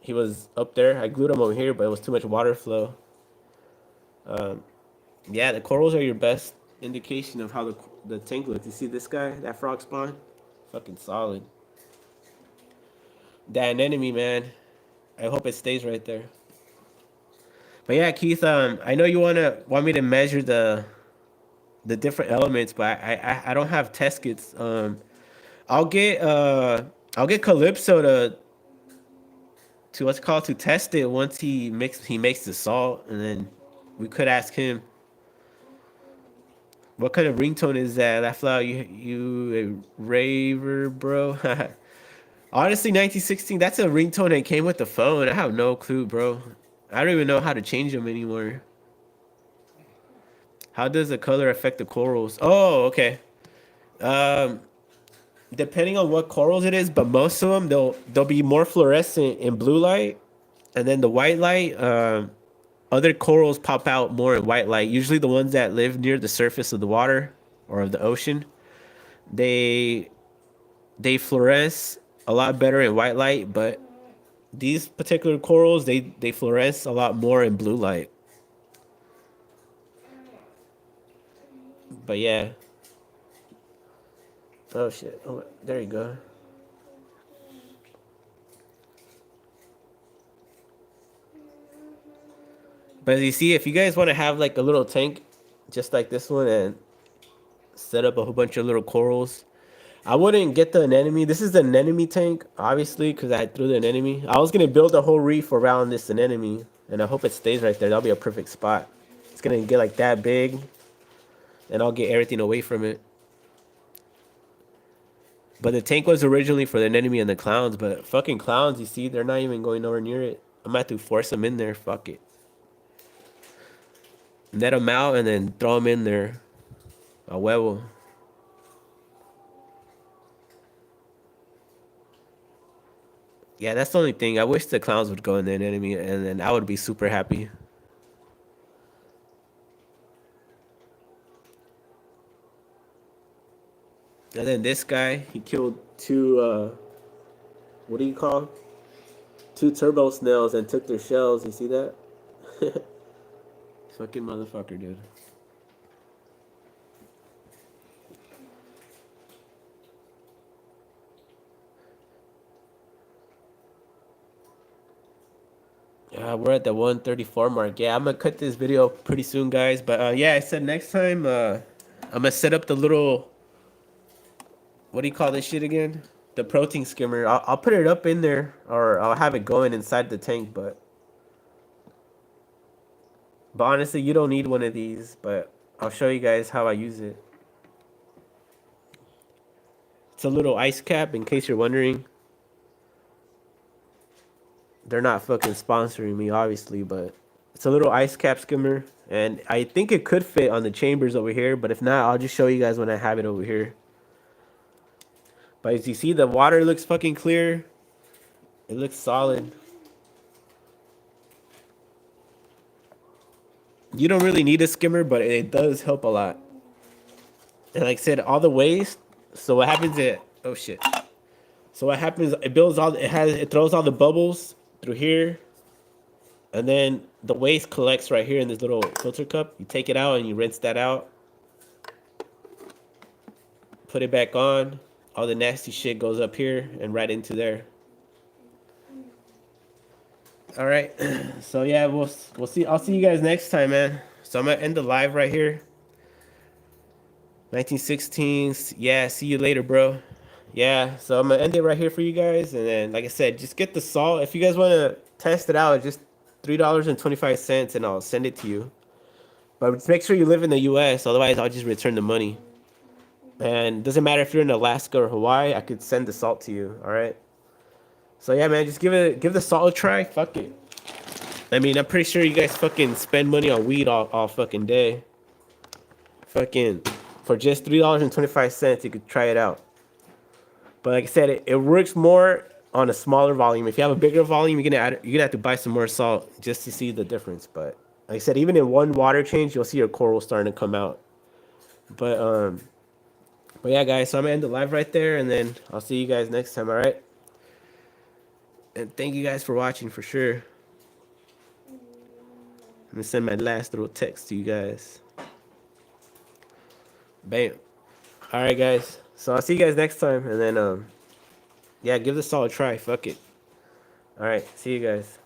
he was up there. I glued him over here, but it was too much water flow. Yeah, the corals are your best indication of how the tank looks. You see this guy, that frog spawn? Fucking solid. That anemone, man. I hope it stays right there. But yeah, Keith, I know you want me to measure the different elements, but I don't have test kits. I'll get Calypso to what's it called to test it once he makes the salt, and then we could ask him what kind of ringtone is that. That flower, you a raver, bro? Honestly, 1916, that's a ringtone that came with the phone. I have no clue, bro. I don't even know how to change them anymore. How does the color affect the corals? Oh, okay. Um, Depending on what corals it is, but most of them they'll be more fluorescent in blue light, and then the white light. Other corals pop out more in white light. Usually, the ones that live near the surface of the water or of the ocean, they fluoresce a lot better in white light. But these particular corals, they fluoresce a lot more in blue light. But yeah. Oh shit. Oh, there you go. But as you see, if you guys want to have like a little tank just like this one and set up a whole bunch of little corals, I wouldn't get the anemone. This is the anemone tank, obviously, because I threw the anemone. I was going to build a whole reef around this anemone, and I hope it stays right there. That'll be a perfect spot. It's going to get like that big, and I'll get everything away from it. But the tank was originally for the anemone and the clowns, but fucking clowns, you see, they're not even going nowhere near it. I'm going to have to force them in there. Fuck it. Net them out and then throw them in there. A huevo. Yeah, that's the only thing. I wish the clowns would go in the anemone, and then I would be super happy. And then this guy, he killed two, what do you call? Two turbo snails and took their shells. You see that? Fucking motherfucker, dude. We're at the 134 mark. Yeah, I'm gonna cut this video pretty soon, guys. But yeah, I said next time I'm gonna set up the little, what do you call this shit again? The protein skimmer. I'll put it up in there, or I'll have it going inside the tank. But honestly, you don't need one of these. But I'll show you guys how I use it. It's a little ice cap, in case you're wondering. They're not fucking sponsoring me, obviously, but it's a little ice cap skimmer, and I think it could fit on the chambers over here, but if not, I'll just show you guys when I have it over here. But as you see, the water looks fucking clear. It looks solid. You don't really need a skimmer, but it does help a lot. And like I said, all the waste. So what happens is, oh shit. So what happens? It builds all. It throws all the bubbles through here, and then the waste collects right here in this little filter cup. You take it out and you rinse that out, put it back on. All the nasty shit goes up here and right into there. All right. So yeah, we'll see. I'll see you guys next time, man. So I'm gonna end the live right here. 1916. Yeah, see you later, bro. Yeah, so I'm gonna end it right here for you guys, and then like I said, just get the salt. If you guys want to test it out, just $3.25, and I'll send it to you. But just make sure you live in the U.S. Otherwise, I'll just return the money. And it doesn't matter if you're in Alaska or Hawaii, I could send the salt to you. All right. So yeah, man, just give the salt a try. Fuck it. I mean, I'm pretty sure you guys fucking spend money on weed all fucking day. Fucking for just $3.25, you could try it out. But like I said, it works more on a smaller volume. If you have a bigger volume, you're gonna have to buy some more salt just to see the difference. But like I said, even in one water change, you'll see your coral starting to come out. But yeah, guys, so I'm gonna end the live right there, and then I'll see you guys next time. All right. And thank you guys for watching for sure. I'm gonna send my last little text to you guys. Bam. All right, guys. So I'll see you guys next time, and then yeah, give the salt a try. Fuck it. All right. See you guys.